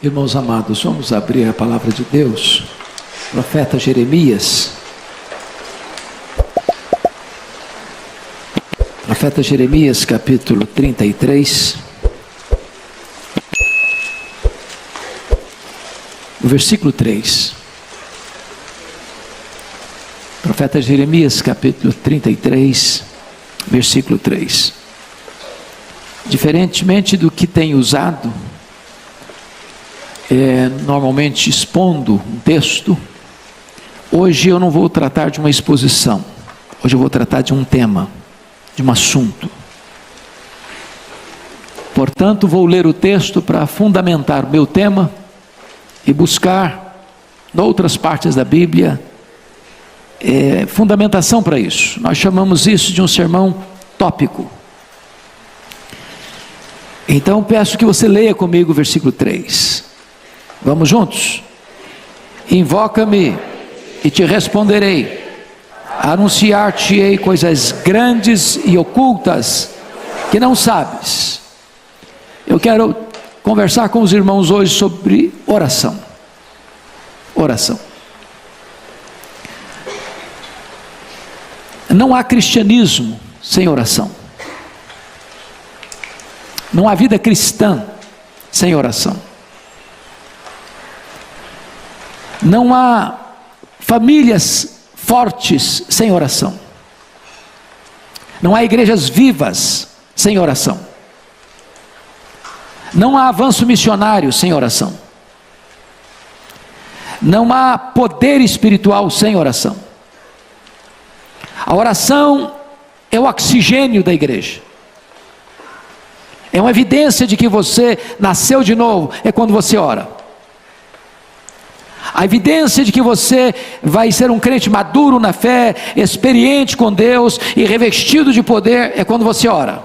Irmãos amados, vamos abrir a palavra de Deus, profeta Jeremias. Profeta Jeremias, capítulo 33, no versículo 3. Profeta Jeremias, capítulo 33, versículo 3. Diferentemente do que tem usado, normalmente expondo um texto, hoje eu não vou tratar de uma exposição, hoje eu vou tratar de um tema, de um assunto. Portanto, vou ler o texto para fundamentar o meu tema e buscar em outras partes da Bíblia fundamentação para isso. Nós chamamos isso de um sermão tópico. Então peço que você leia comigo o versículo 3. Vamos juntos? Invoca-me e te responderei, anunciar-te-ei coisas grandes e ocultas que não sabes. Eu quero conversar com os irmãos hoje sobre oração. Oração. Não há cristianismo sem oração. Não há vida cristã sem oração. Não há famílias fortes sem oração. Não há igrejas vivas sem oração. Não há avanço missionário sem oração. Não há poder espiritual sem oração. A oração é o oxigênio da igreja. É uma evidência de que você nasceu de novo, é quando você ora. A evidência de que você vai ser um crente maduro na fé, experiente com Deus e revestido de poder é quando você ora.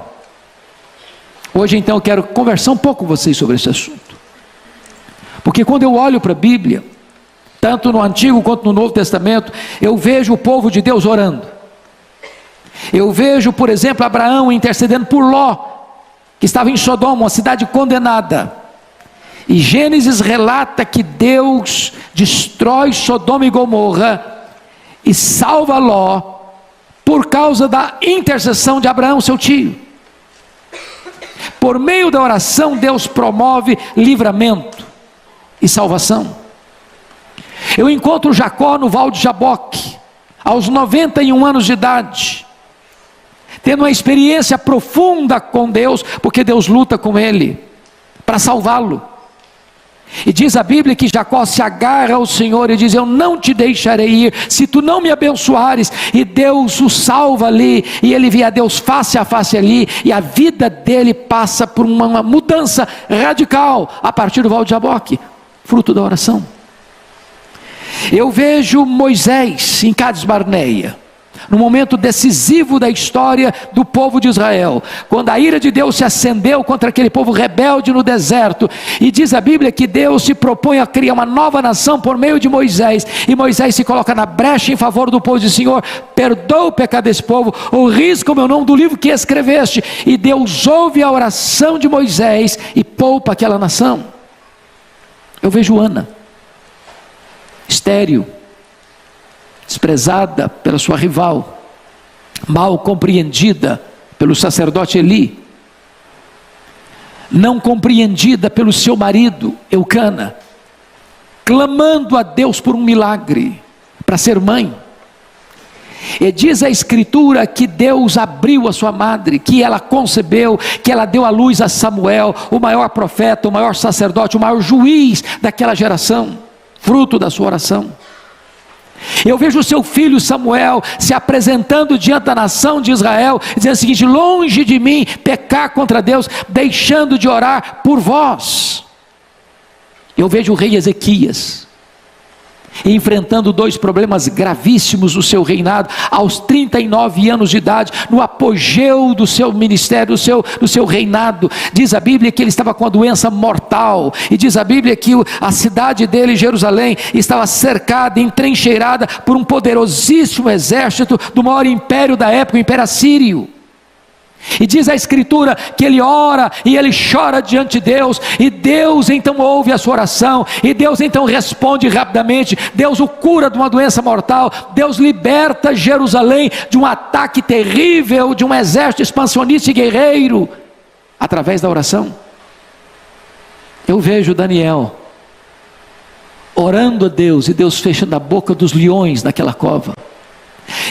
Hoje então eu quero conversar um pouco com vocês sobre esse assunto. Porque quando eu olho para a Bíblia, tanto no Antigo quanto no Novo Testamento, eu vejo o povo de Deus orando. Eu vejo, por exemplo, Abraão intercedendo por Ló, que estava em Sodoma, uma cidade condenada. E Gênesis relata que Deus destrói Sodoma e Gomorra e salva Ló por causa da intercessão de Abraão, seu tio. Por meio da oração, Deus promove livramento e salvação. Eu encontro Jacó no Val de Jaboque, aos 91 anos de idade, tendo uma experiência profunda com Deus, porque Deus luta com ele para salvá-lo. E diz a Bíblia que Jacó se agarra ao Senhor e diz: eu não te deixarei ir, se tu não me abençoares. E Deus o salva ali, e ele vê a Deus face a face ali, e a vida dele passa por uma mudança radical, a partir do Val de Jaboque, fruto da oração. Eu vejo Moisés em Cades Barneia, no momento decisivo da história do povo de Israel, quando a ira de Deus se acendeu contra aquele povo rebelde no deserto, e diz a Bíblia que Deus se propõe a criar uma nova nação por meio de Moisés, e Moisés se coloca na brecha em favor do povo e diz: Senhor, perdoa o pecado desse povo, ou risca o meu nome do livro que escreveste. E Deus ouve a oração de Moisés e poupa aquela nação. Eu vejo Ana, estéril, desprezada pela sua rival, mal compreendida pelo sacerdote Eli, não compreendida pelo seu marido Eucana, clamando a Deus por um milagre, para ser mãe. E diz a Escritura que Deus abriu a sua madre, que ela concebeu, que ela deu à luz a Samuel, o maior profeta, o maior sacerdote, o maior juiz daquela geração, fruto da sua oração. Eu vejo o seu filho Samuel se apresentando diante da nação de Israel, dizendo o seguinte: longe de mim pecar contra Deus, deixando de orar por vós. Eu vejo o rei Ezequias enfrentando dois problemas gravíssimos no seu reinado, aos 39 anos de idade, no apogeu do seu ministério, do seu reinado. Diz a Bíblia que ele estava com a doença mortal, e diz a Bíblia que a cidade dele, Jerusalém, estava cercada, entrincheirada por um poderosíssimo exército do maior império da época, o Império Assírio. E diz a Escritura que ele ora e ele chora diante de Deus, e Deus então ouve a sua oração, e Deus então responde rapidamente. Deus o cura de uma doença mortal, Deus liberta Jerusalém de um ataque terrível de um exército expansionista e guerreiro, através da oração. Eu vejo Daniel orando a Deus, e Deus fechando a boca dos leões naquela cova.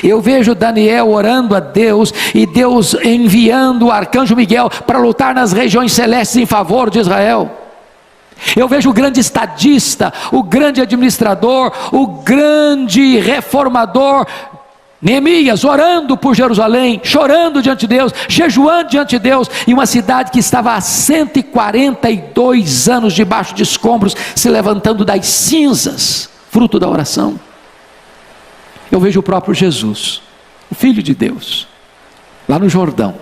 Eu vejo Daniel orando a Deus, e Deus enviando o arcanjo Miguel para lutar nas regiões celestes em favor de Israel. Eu vejo o grande estadista, o grande administrador, o grande reformador Neemias orando por Jerusalém, chorando diante de Deus, jejuando diante de Deus, e uma cidade que estava há 142 anos debaixo de escombros, se levantando das cinzas, fruto da oração. Eu vejo o próprio Jesus, o Filho de Deus, lá no Jordão,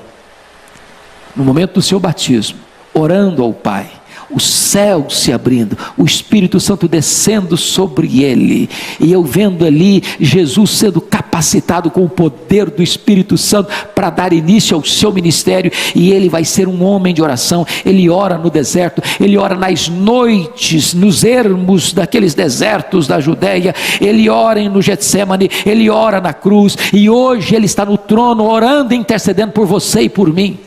no momento do seu batismo, orando ao Pai, o céu se abrindo, o Espírito Santo descendo sobre ele, e eu vendo ali Jesus sendo capacitado com o poder do Espírito Santo para dar início ao seu ministério, e ele vai ser um homem de oração. Ele ora no deserto, ele ora nas noites, nos ermos daqueles desertos da Judéia, ele ora no Getsemane, ele ora na cruz, e hoje ele está no trono orando e intercedendo por você e por mim.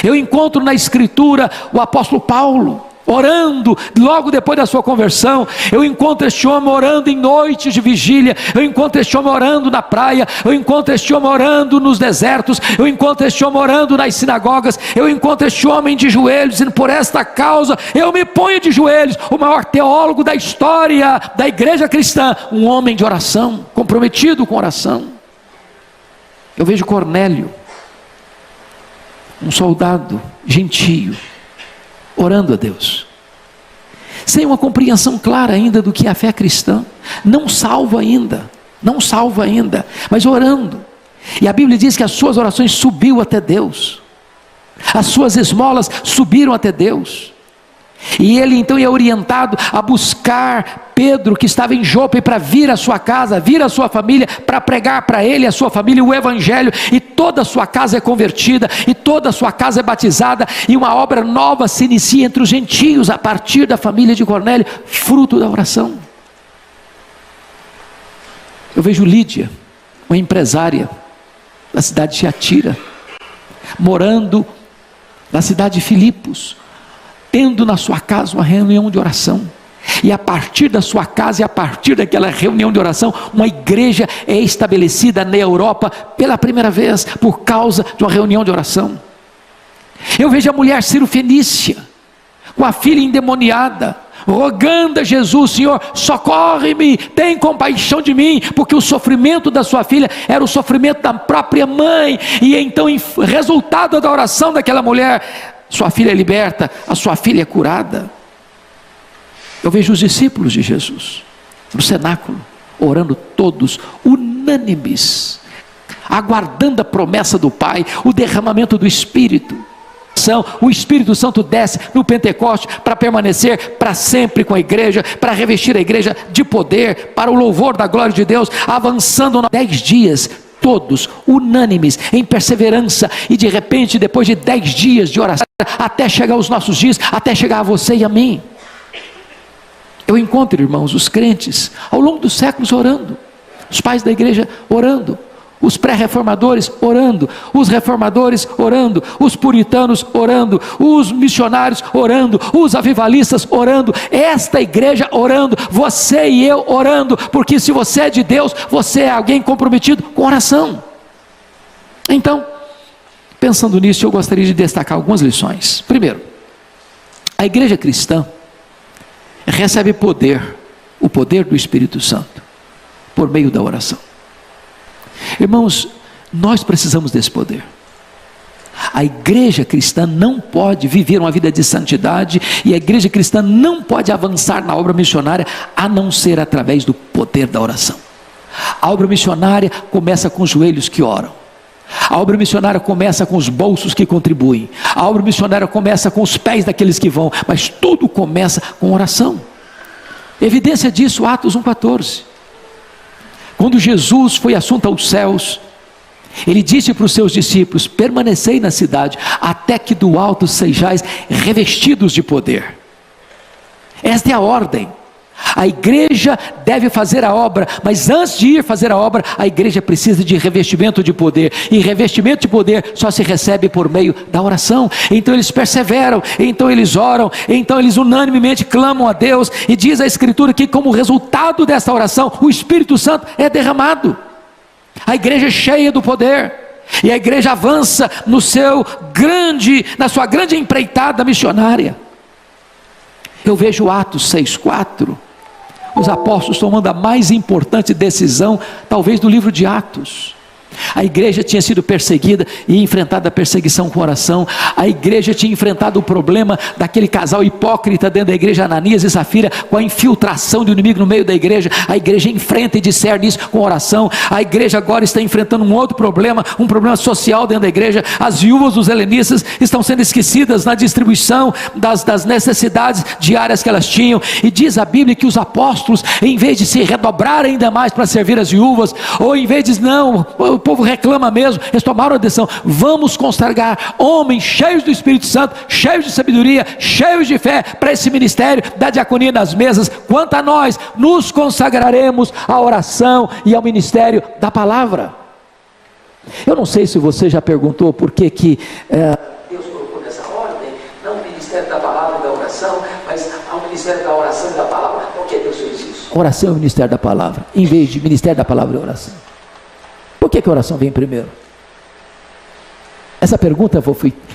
Eu encontro na Escritura o apóstolo Paulo orando logo depois da sua conversão. Eu encontro este homem orando em noites de vigília. Eu encontro este homem orando na praia. Eu encontro este homem orando nos desertos. Eu encontro este homem orando nas sinagogas. Eu encontro este homem de joelhos, dizendo: por esta causa eu me ponho de joelhos. O maior teólogo da história da igreja cristã, um homem de oração, comprometido com oração. Eu vejo Cornélio, um soldado gentio, orando a Deus, sem uma compreensão clara ainda do que é a fé cristã, não salvo ainda, mas orando. E a Bíblia diz que as suas orações subiu até Deus, as suas esmolas subiram até Deus. E ele então é orientado a buscar Pedro, que estava em Jope, para vir à sua casa, vir à sua família, para pregar para ele e a sua família o Evangelho, e toda a sua casa é convertida, e toda a sua casa é batizada, e uma obra nova se inicia entre os gentios, a partir da família de Cornélio, fruto da oração. Eu vejo Lídia, uma empresária da cidade de Tiatira, morando na cidade de Filipos, tendo na sua casa uma reunião de oração, e a partir da sua casa e a partir daquela reunião de oração, uma igreja é estabelecida na Europa pela primeira vez, por causa de uma reunião de oração. Eu vejo a mulher Cirofenícia, com a filha endemoniada, rogando a Jesus: Senhor, socorre-me, tem compaixão de mim, porque o sofrimento da sua filha era o sofrimento da própria mãe, e então, resultado da oração daquela mulher, sua filha é liberta, a sua filha é curada. Eu vejo os discípulos de Jesus no cenáculo, orando todos, unânimes, aguardando a promessa do Pai, o derramamento do Espírito. O Espírito Santo desce no Pentecoste para permanecer para sempre com a igreja, para revestir a igreja de poder, para o louvor da glória de Deus, avançando 10 dias, todos unânimes, em perseverança, e de repente, depois de 10 dias de oração, até chegar aos nossos dias, até chegar a você e a mim, eu encontro, irmãos, os crentes ao longo dos séculos orando, os pais da igreja orando, os pré-reformadores orando, os reformadores orando, os puritanos orando, os missionários orando, os avivalistas orando, esta igreja orando, você e eu orando, porque se você é de Deus, você é alguém comprometido com oração. Então, pensando nisso, eu gostaria de destacar algumas lições. Primeiro, a igreja cristã recebe poder, o poder do Espírito Santo, por meio da oração. Irmãos, nós precisamos desse poder. A igreja cristã não pode viver uma vida de santidade, e a igreja cristã não pode avançar na obra missionária, a não ser através do poder da oração. A obra missionária começa com os joelhos que oram. A obra missionária começa com os bolsos que contribuem. A obra missionária começa com os pés daqueles que vão, mas tudo começa com oração. Evidência disso, Atos 1,14. Quando Jesus foi assunto aos céus, Ele disse para os seus discípulos: permanecei na cidade, até que do alto sejais revestidos de poder. Esta é a ordem. A igreja deve fazer a obra, mas antes de ir fazer a obra, a igreja precisa de revestimento de poder, e revestimento de poder só se recebe por meio da oração. Então eles perseveram, então eles oram, então eles unanimemente clamam a Deus, e diz a Escritura que como resultado dessa oração, o Espírito Santo é derramado. A igreja é cheia do poder, e a igreja avança na sua grande empreitada missionária. Eu vejo Atos 6,4, os apóstolos tomando a mais importante decisão, talvez, do livro de Atos. A igreja tinha sido perseguida e enfrentado a perseguição com oração. A igreja tinha enfrentado o problema daquele casal hipócrita dentro da igreja, Ananias e Safira, com a infiltração do inimigo no meio da igreja. A igreja enfrenta e discerne isso com oração. A igreja agora está enfrentando um outro problema, um problema social dentro da igreja. As viúvas dos helenistas estão sendo esquecidas na distribuição das necessidades diárias que elas tinham. E diz a Bíblia que os apóstolos, em vez de se redobrar ainda mais para servir as viúvas, ou em vez de o povo reclama mesmo, eles tomaram a decisão: vamos consagrar homens cheios do Espírito Santo, cheios de sabedoria, cheios de fé, para esse ministério da diaconia nas mesas. Quanto a nós, nos consagraremos à oração e ao ministério da palavra. Eu não sei se você já perguntou por que Deus colocou nessa ordem, não o ministério da palavra e da oração, mas ao ministério da oração e da palavra. Por que Deus fez isso? Oração é o ministério da palavra, em vez de ministério da palavra e oração. Por que a oração vem primeiro? Essa pergunta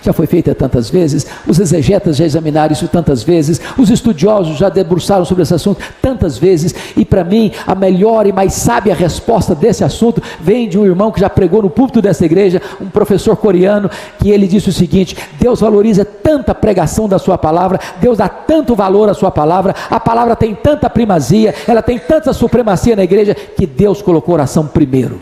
já foi feita tantas vezes, os exegetas já examinaram isso tantas vezes, os estudiosos já debruçaram sobre esse assunto tantas vezes, e para mim a melhor e mais sábia resposta desse assunto vem de um irmão que já pregou no púlpito dessa igreja, um professor coreano, que ele disse o seguinte: Deus valoriza tanta pregação da sua palavra, Deus dá tanto valor à sua palavra, a palavra tem tanta primazia, ela tem tanta supremacia na igreja, que Deus colocou a oração primeiro.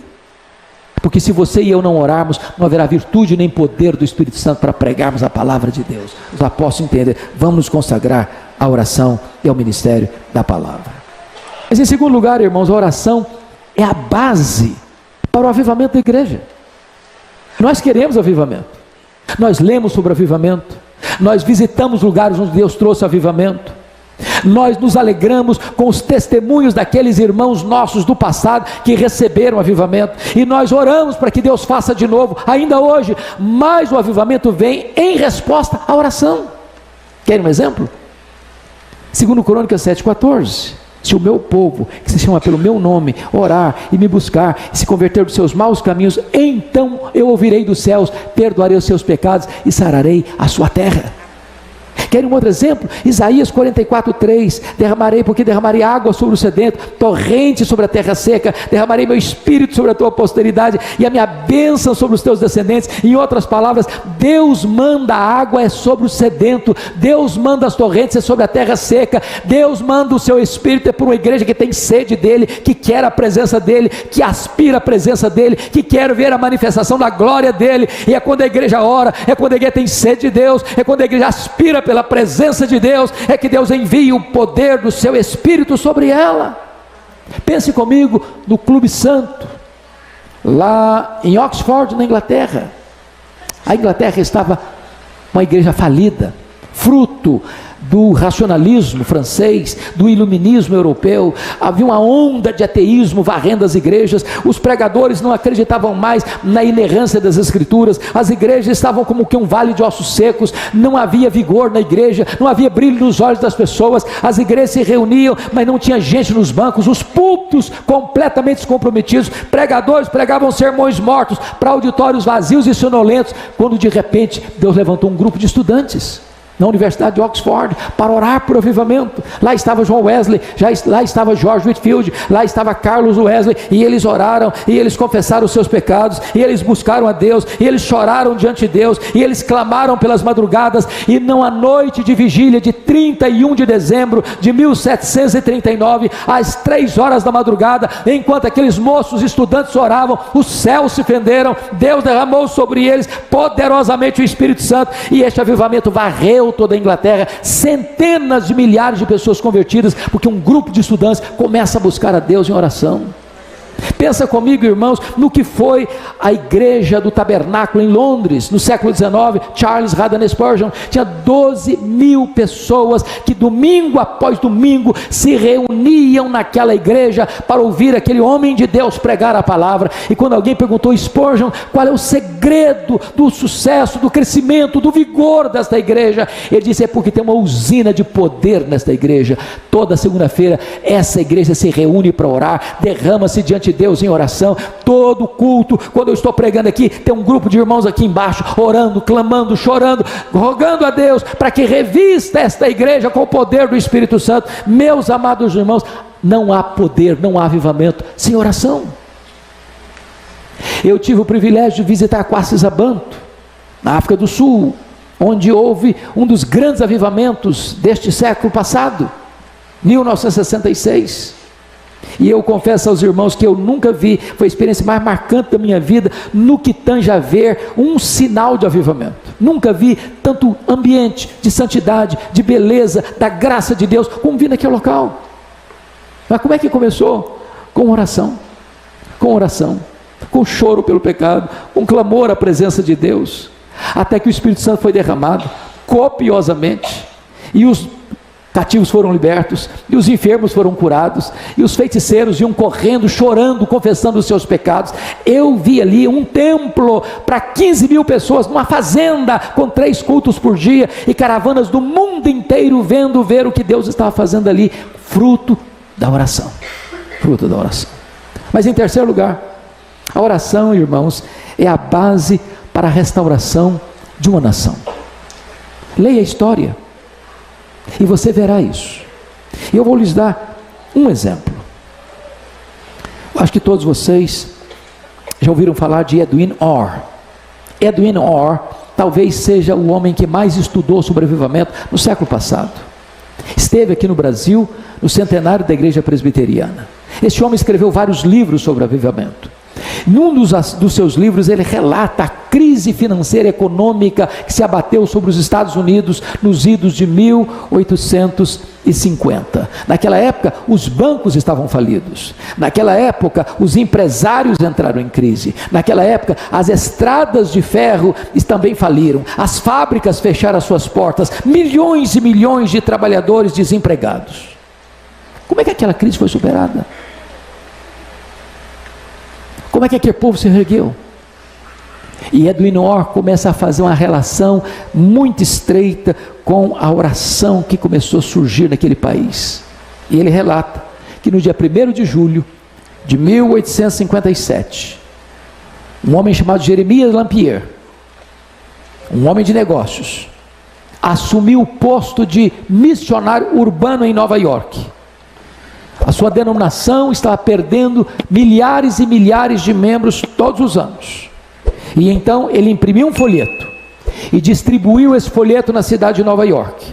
Porque se você e eu não orarmos, não haverá virtude nem poder do Espírito Santo para pregarmos a palavra de Deus. Os apóstolos entendem: vamos nos consagrar à oração e ao ministério da palavra. Mas em segundo lugar, irmãos, a oração é a base para o avivamento da igreja. Nós queremos avivamento, nós lemos sobre avivamento, nós visitamos lugares onde Deus trouxe avivamento, nós nos alegramos com os testemunhos daqueles irmãos nossos do passado que receberam avivamento, e nós oramos para que Deus faça de novo ainda hoje, mas o avivamento vem em resposta à oração. Querem um exemplo? 2 Crônicas 7,14: se o meu povo, que se chama pelo meu nome, orar e me buscar, e se converter dos seus maus caminhos, então eu ouvirei dos céus, perdoarei os seus pecados e sararei a sua terra. Querem um outro exemplo? Isaías 44,3: derramarei água sobre o sedento, torrente sobre a terra seca, derramarei meu espírito sobre a tua posteridade, e a minha bênção sobre os teus descendentes. Em outras palavras, Deus manda a água é sobre o sedento, Deus manda as torrentes é sobre a terra seca, Deus manda o seu espírito é por uma igreja que tem sede dele, que quer a presença dele, que aspira a presença dele, que quer ver a manifestação da glória dele. E é quando a igreja ora, é quando a igreja tem sede de Deus, é quando a igreja aspira pela presença de Deus, é que Deus envia o poder do seu Espírito sobre ela. Pense comigo no Clube Santo, lá em Oxford, na Inglaterra. A Inglaterra estava uma igreja falida, fruto do racionalismo francês, do iluminismo europeu. Havia uma onda de ateísmo varrendo as igrejas, os pregadores não acreditavam mais na inerrância das escrituras, as igrejas estavam como que um vale de ossos secos, não havia vigor na igreja, não havia brilho nos olhos das pessoas, as igrejas se reuniam, mas não tinha gente nos bancos, os púlpitos completamente descomprometidos, pregadores pregavam sermões mortos para auditórios vazios e sonolentos, quando de repente Deus levantou um grupo de estudantes na Universidade de Oxford para orar por avivamento. Lá estava John Wesley, lá estava George Whitefield, lá estava Carlos Wesley, e eles oraram, e eles confessaram os seus pecados, e eles buscaram a Deus, e eles choraram diante de Deus, e eles clamaram pelas madrugadas. E numa noite de vigília de 31 de dezembro de 1739, às 3 horas da madrugada, enquanto aqueles moços estudantes oravam, os céus se fenderam, Deus derramou sobre eles poderosamente o Espírito Santo, e este avivamento varreu toda a Inglaterra, centenas de milhares de pessoas convertidas, porque um grupo de estudantes começa a buscar a Deus em oração. Pensa comigo, irmãos, no que foi a igreja do Tabernáculo em Londres, no século XIX. Charles Haddon Spurgeon tinha 12 mil pessoas que domingo após domingo se reuniam naquela igreja para ouvir aquele homem de Deus pregar a palavra. E quando alguém perguntou a Spurgeon qual é o segredo do sucesso, do crescimento, do vigor desta igreja, ele disse: é porque tem uma usina de poder nesta igreja. Toda segunda-feira essa igreja se reúne para orar, derrama-se diante de Deus em oração. Todo culto, quando eu estou pregando aqui, tem um grupo de irmãos aqui embaixo, orando, clamando, chorando, rogando a Deus para que revista esta igreja com o poder do Espírito Santo. Meus amados irmãos, não há poder, não há avivamento sem oração. Eu tive o privilégio de visitar Quacis-Abanto, na África do Sul, onde houve um dos grandes avivamentos deste século passado, 1966. E eu confesso aos irmãos que eu nunca vi, foi a experiência mais marcante da minha vida, no que tange a ver um sinal de avivamento. Nunca vi tanto ambiente de santidade, de beleza, da graça de Deus, como vi naquele local. Mas como é que começou? Com oração, com choro pelo pecado, com clamor à presença de Deus, até que o Espírito Santo foi derramado copiosamente, e os cativos foram libertos, e os enfermos foram curados, e os feiticeiros iam correndo, chorando, confessando os seus pecados. Eu vi ali um templo para 15 mil pessoas, numa fazenda, com 3 cultos por dia, e caravanas do mundo inteiro ver o que Deus estava fazendo ali, fruto da oração. Mas em terceiro lugar, a oração, irmãos, é a base para a restauração de uma nação. Leia a história e você verá isso. E eu vou lhes dar um exemplo. Eu acho que todos vocês já ouviram falar de Edwin Orr. Edwin Orr talvez seja o homem que mais estudou sobre avivamento no século passado. Esteve aqui no Brasil no centenário da igreja presbiteriana. Este homem escreveu vários livros sobre avivamento. Num dos seus livros ele relata a crise financeira e econômica que se abateu sobre os Estados Unidos nos idos de 1850. Naquela época os bancos estavam falidos, naquela época os empresários entraram em crise, naquela época as estradas de ferro também faliram, as fábricas fecharam as suas portas, milhões e milhões de trabalhadores desempregados. Como é que aquela crise foi superada? Como é que aquele povo se ergueu? E Edwin Orr começa a fazer uma relação muito estreita com a oração que começou a surgir naquele país. E ele relata que no dia 1º de julho de 1857, um homem chamado Jeremias Lampier, um homem de negócios, assumiu o posto de missionário urbano em Nova York. A sua denominação estava perdendo milhares e milhares de membros todos os anos. E então ele imprimiu um folheto e distribuiu esse folheto na cidade de Nova York.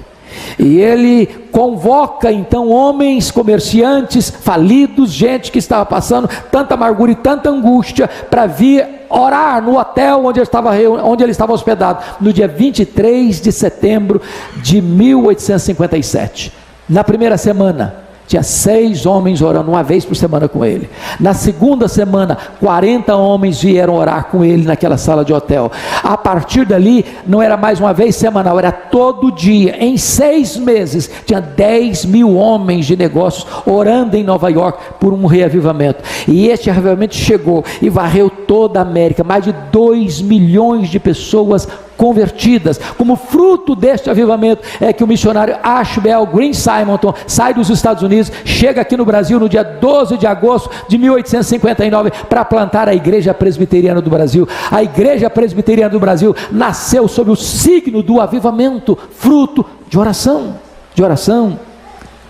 E ele convoca então homens, comerciantes, falidos, gente que estava passando tanta amargura e tanta angústia, para vir orar no hotel onde ele estava hospedado, no dia 23 de setembro de 1857. Na primeira semana, tinha 6 homens orando uma vez por semana com ele. Na segunda semana, 40 homens vieram orar com ele naquela sala de hotel. A partir dali, não era mais uma vez semanal, era todo dia. Em 6 meses, tinha 10 mil homens de negócios orando em Nova York por um reavivamento. E este reavivamento chegou e varreu toda a América. Mais de 2 milhões de pessoas convertidas. Como fruto deste avivamento é que o missionário Ashbel Green Simonton sai dos Estados Unidos, chega aqui no Brasil no dia 12 de agosto de 1859 para plantar a Igreja Presbiteriana do Brasil. A Igreja Presbiteriana do Brasil nasceu sob o signo do avivamento, fruto de oração, de oração,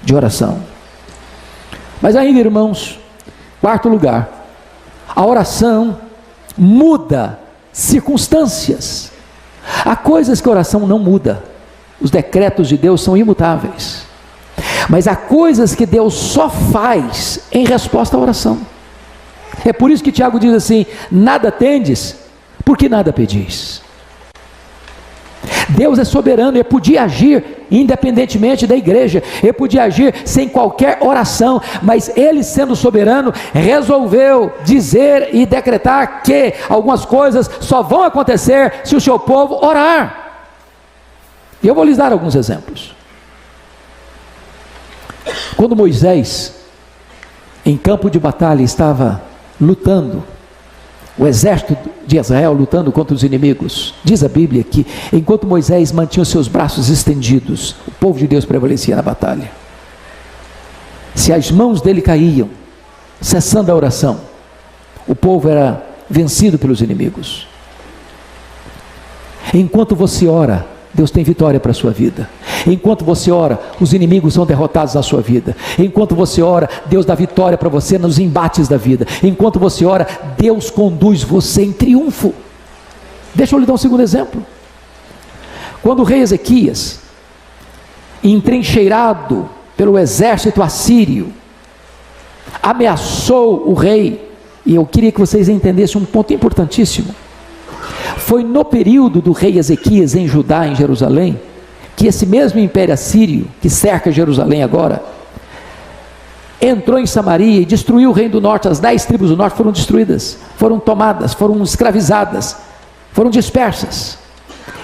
de oração. Mas ainda, irmãos, quarto lugar, a oração muda circunstâncias. Há coisas que a oração não muda, os decretos de Deus são imutáveis, mas há coisas que Deus só faz em resposta à oração. É por isso que Tiago diz assim: nada tendes, porque nada pedis. Deus é soberano, Ele podia agir independentemente da igreja, Ele podia agir sem qualquer oração, mas Ele, sendo soberano, resolveu dizer e decretar que algumas coisas só vão acontecer se o seu povo orar. E eu vou lhes dar alguns exemplos. Quando Moisés, em campo de batalha, estava lutando, o exército de Israel lutando contra os inimigos, diz a Bíblia que enquanto Moisés mantinha os seus braços estendidos, o povo de Deus prevalecia na batalha. Se as mãos dele caíam, cessando a oração, o povo era vencido pelos inimigos. Enquanto você ora, Deus tem vitória para a sua vida. Enquanto você ora, os inimigos são derrotados na sua vida. Enquanto você ora, Deus dá vitória para você nos embates da vida. Enquanto você ora, Deus conduz você em triunfo. Deixa eu lhe dar um segundo exemplo. Quando o rei Ezequias, entrincheirado pelo exército assírio, ameaçou o rei, e eu queria que vocês entendessem um ponto importantíssimo. Foi no período do rei Ezequias em Judá, em Jerusalém, que esse mesmo império assírio, que cerca Jerusalém agora, entrou em Samaria e destruiu o reino do norte. As 10 tribos do norte foram destruídas, foram tomadas, foram escravizadas, foram dispersas.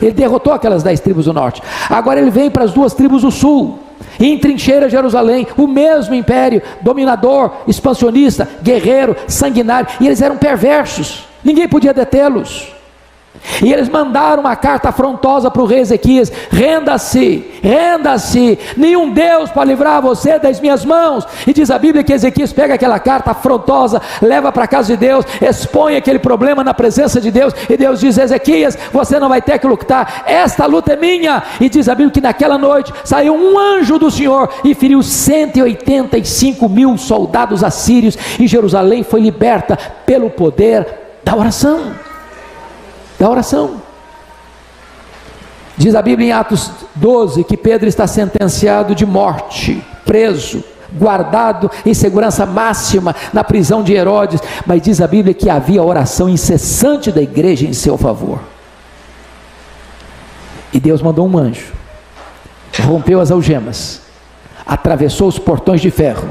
Ele derrotou aquelas 10 tribos do norte. Agora ele vem para as 2 tribos do sul, e entrincheira Jerusalém, o mesmo império, dominador, expansionista, guerreiro, sanguinário, e eles eram perversos, ninguém podia detê-los. E eles mandaram uma carta afrontosa para o rei Ezequias: renda-se, renda-se, nenhum Deus pode livrar você das minhas mãos. E diz a Bíblia que Ezequias pega aquela carta afrontosa, leva para a casa de Deus, expõe aquele problema na presença de Deus, e Deus diz: Ezequias, você não vai ter que lutar, esta luta é minha. E diz a Bíblia que naquela noite saiu um anjo do Senhor e feriu 185.000 soldados assírios, e Jerusalém foi liberta pelo poder da oração. Da oração. Diz a Bíblia em Atos 12 que Pedro está sentenciado de morte, preso, guardado em segurança máxima na prisão de Herodes, mas diz a Bíblia que havia oração incessante da igreja em seu favor. E Deus mandou um anjo, rompeu as algemas, atravessou os portões de ferro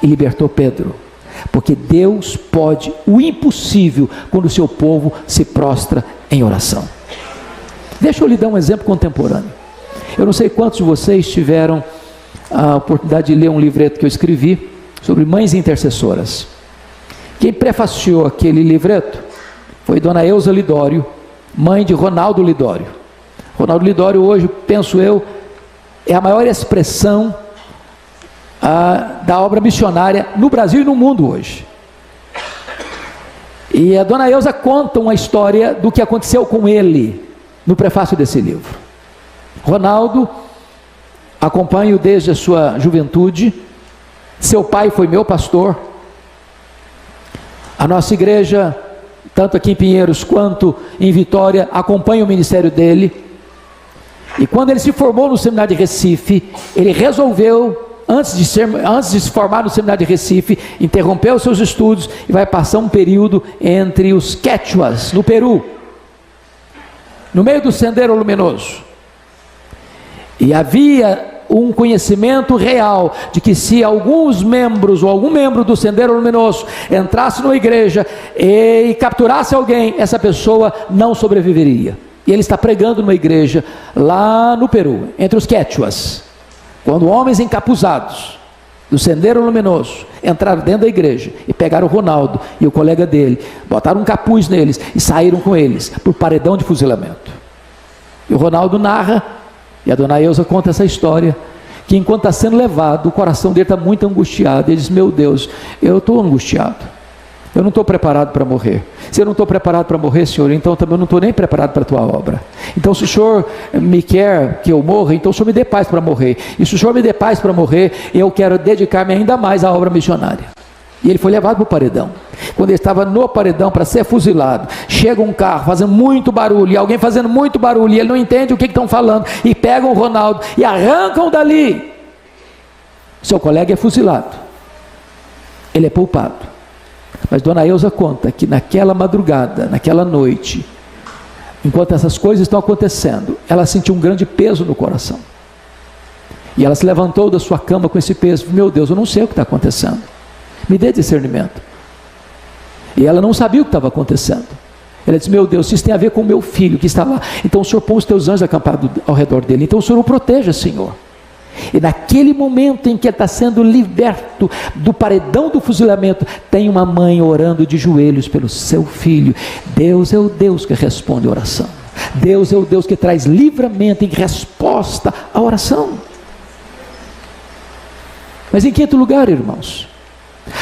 e libertou Pedro. Porque Deus pode o impossível quando o seu povo se prostra em oração. Deixa eu lhe dar um exemplo contemporâneo. Eu não sei quantos de vocês tiveram a oportunidade de ler um livreto que eu escrevi sobre mães intercessoras. Quem prefaciou aquele livreto foi Dona Eusa Lidório, mãe de Ronaldo Lidório. Ronaldo Lidório hoje, penso eu, é a maior expressão da obra missionária no Brasil e no mundo hoje. E a Dona Eusa conta uma história do que aconteceu com ele no prefácio desse livro. Ronaldo, acompanho desde a sua juventude, seu pai foi meu pastor, a nossa igreja, tanto aqui em Pinheiros quanto em Vitória, acompanha o ministério dele. E quando ele se formou no seminário de Recife, ele resolveu, antes de se formar no seminário de Recife, interrompeu seus estudos e vai passar um período entre os Quechuas, no Peru, no meio do Sendero Luminoso. E havia um conhecimento real de que se alguns membros ou algum membro do Sendero Luminoso entrasse numa igreja e capturasse alguém, essa pessoa não sobreviveria. E ele está pregando numa igreja lá no Peru, entre os Quechuas, quando homens encapuzados do Sendero Luminoso entraram dentro da igreja e pegaram o Ronaldo e o colega dele, botaram um capuz neles e saíram com eles para o paredão de fuzilamento. E o Ronaldo narra, e a Dona Eusa conta essa história, que enquanto está sendo levado, o coração dele está muito angustiado. Ele diz: meu Deus, eu estou angustiado, eu não estou preparado para morrer. Se eu não estou preparado para morrer, Senhor, então também eu não estou nem preparado para a tua obra. Então se o Senhor me quer que eu morra, então o Senhor me dê paz para morrer. E se o Senhor me dê paz para morrer, eu quero dedicar-me ainda mais à obra missionária. E ele foi levado para o paredão. Quando ele estava no paredão para ser fuzilado, chega um carro fazendo muito barulho, e alguém fazendo muito barulho, e ele não entende o que estão falando, e pegam o Ronaldo e arrancam dali. Seu colega é fuzilado, ele é poupado. Mas Dona Eusa conta que naquela madrugada, naquela noite, enquanto essas coisas estão acontecendo, ela sentiu um grande peso no coração. E ela se levantou da sua cama com esse peso. Meu Deus, eu não sei o que está acontecendo. Me dê discernimento. E ela não sabia o que estava acontecendo. Ela disse, meu Deus, isso tem a ver com o meu filho que está lá. Então o Senhor põe os teus anjos acampados ao redor dele. Então o Senhor o proteja, Senhor. E naquele momento em que ele está sendo liberto do paredão do fuzilamento, tem uma mãe orando de joelhos pelo seu filho. Deus é o Deus que responde a oração. Deus é o Deus que traz livramento em resposta à oração. Mas em quinto lugar, irmãos,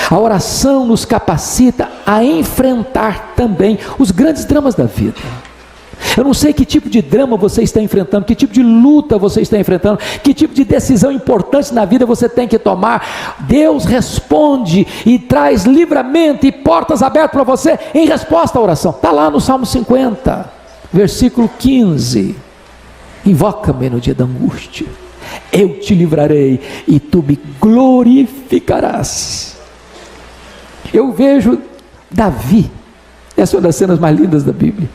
a oração nos capacita a enfrentar também os grandes dramas da vida. Eu não sei que tipo de drama você está enfrentando, que tipo de luta você está enfrentando, que tipo de decisão importante na vida você tem que tomar. Deus responde e traz livramento e portas abertas para você em resposta à oração. Está lá no Salmo 50, versículo 15. Invoca-me no dia da angústia, eu te livrarei e tu me glorificarás. Eu vejo Davi, essa é uma das cenas mais lindas da Bíblia.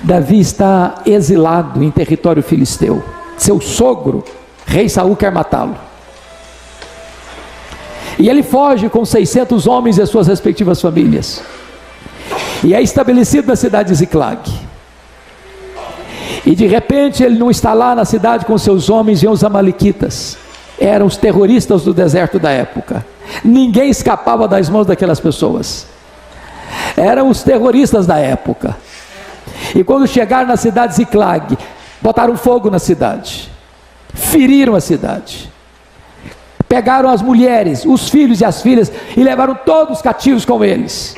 Davi está exilado em território filisteu. Seu sogro, rei Saul, quer matá-lo. E ele foge com 600 homens e as suas respectivas famílias. E é estabelecido na cidade de Ziclag. E de repente ele não está lá na cidade com seus homens, e os amalequitas. Eram os terroristas do deserto da época. Ninguém escapava das mãos daquelas pessoas. Eram os terroristas da época. E quando chegaram na cidade de Ziclag, botaram fogo na cidade, feriram a cidade, pegaram as mulheres, os filhos e as filhas, e levaram todos cativos com eles.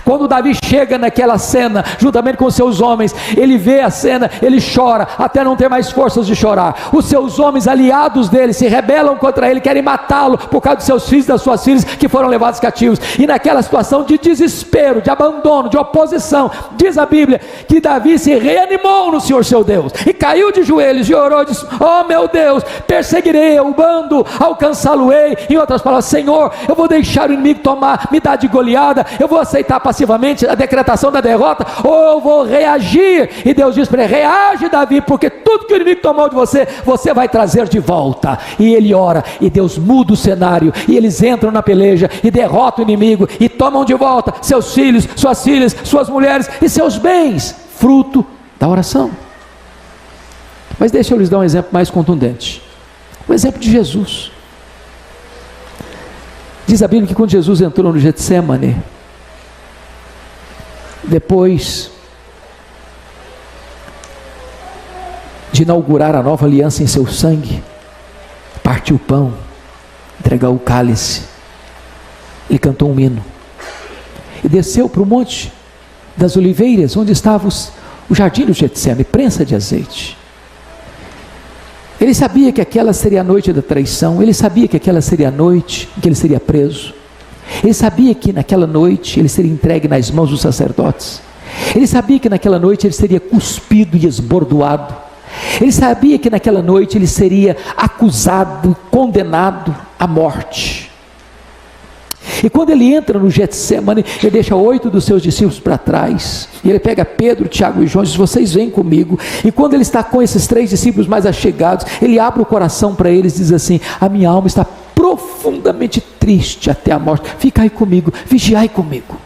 Quando Davi chega naquela cena, juntamente com seus homens, ele vê a cena, ele chora, até não ter mais forças de chorar. Os seus homens aliados dele se rebelam contra ele, querem matá-lo, por causa dos seus filhos e das suas filhas, que foram levados cativos. E naquela situação de desespero, de abandono, de oposição, diz a Bíblia, que Davi se reanimou no Senhor seu Deus, e caiu de joelhos, e orou, e disse, oh meu Deus, perseguirei o bando, alcançá-lo-ei. Em outras palavras, Senhor, eu vou deixar o inimigo tomar, me dar de goleada, eu vou aceitar passivamente a decretação da derrota, ou eu vou reagir. E Deus diz para ele, reage Davi, porque tudo que o inimigo tomou de você, você vai trazer de volta. E ele ora, e Deus muda o cenário, e eles entram na peleja, e derrotam o inimigo, e tomam de volta seus filhos, suas mulheres, e seus bens, fruto da oração. Mas deixa eu lhes dar um exemplo mais contundente, o exemplo de Jesus. Diz a Bíblia que quando Jesus entrou no Getsemane, depois de inaugurar a nova aliança em seu sangue, partiu o pão, entregou o cálice, ele cantou um hino, e desceu para o monte das oliveiras, onde estava o jardim do Getsemane, prensa de azeite. Ele sabia que aquela seria a noite da traição, ele sabia que aquela seria a noite em que ele seria preso. Ele sabia que naquela noite ele seria entregue nas mãos dos sacerdotes. Ele sabia que naquela noite ele seria cuspido e esbordoado. Ele sabia que naquela noite ele seria acusado, condenado à morte. E quando ele entra no Getsemane, ele deixa 8 dos seus discípulos para trás, e ele pega Pedro, Tiago e João e diz, vocês vêm comigo. E quando ele está com esses 3 discípulos mais achegados, ele abre o coração para eles e diz assim, a minha alma está profundamente triste até a morte, ficai comigo, vigiai comigo.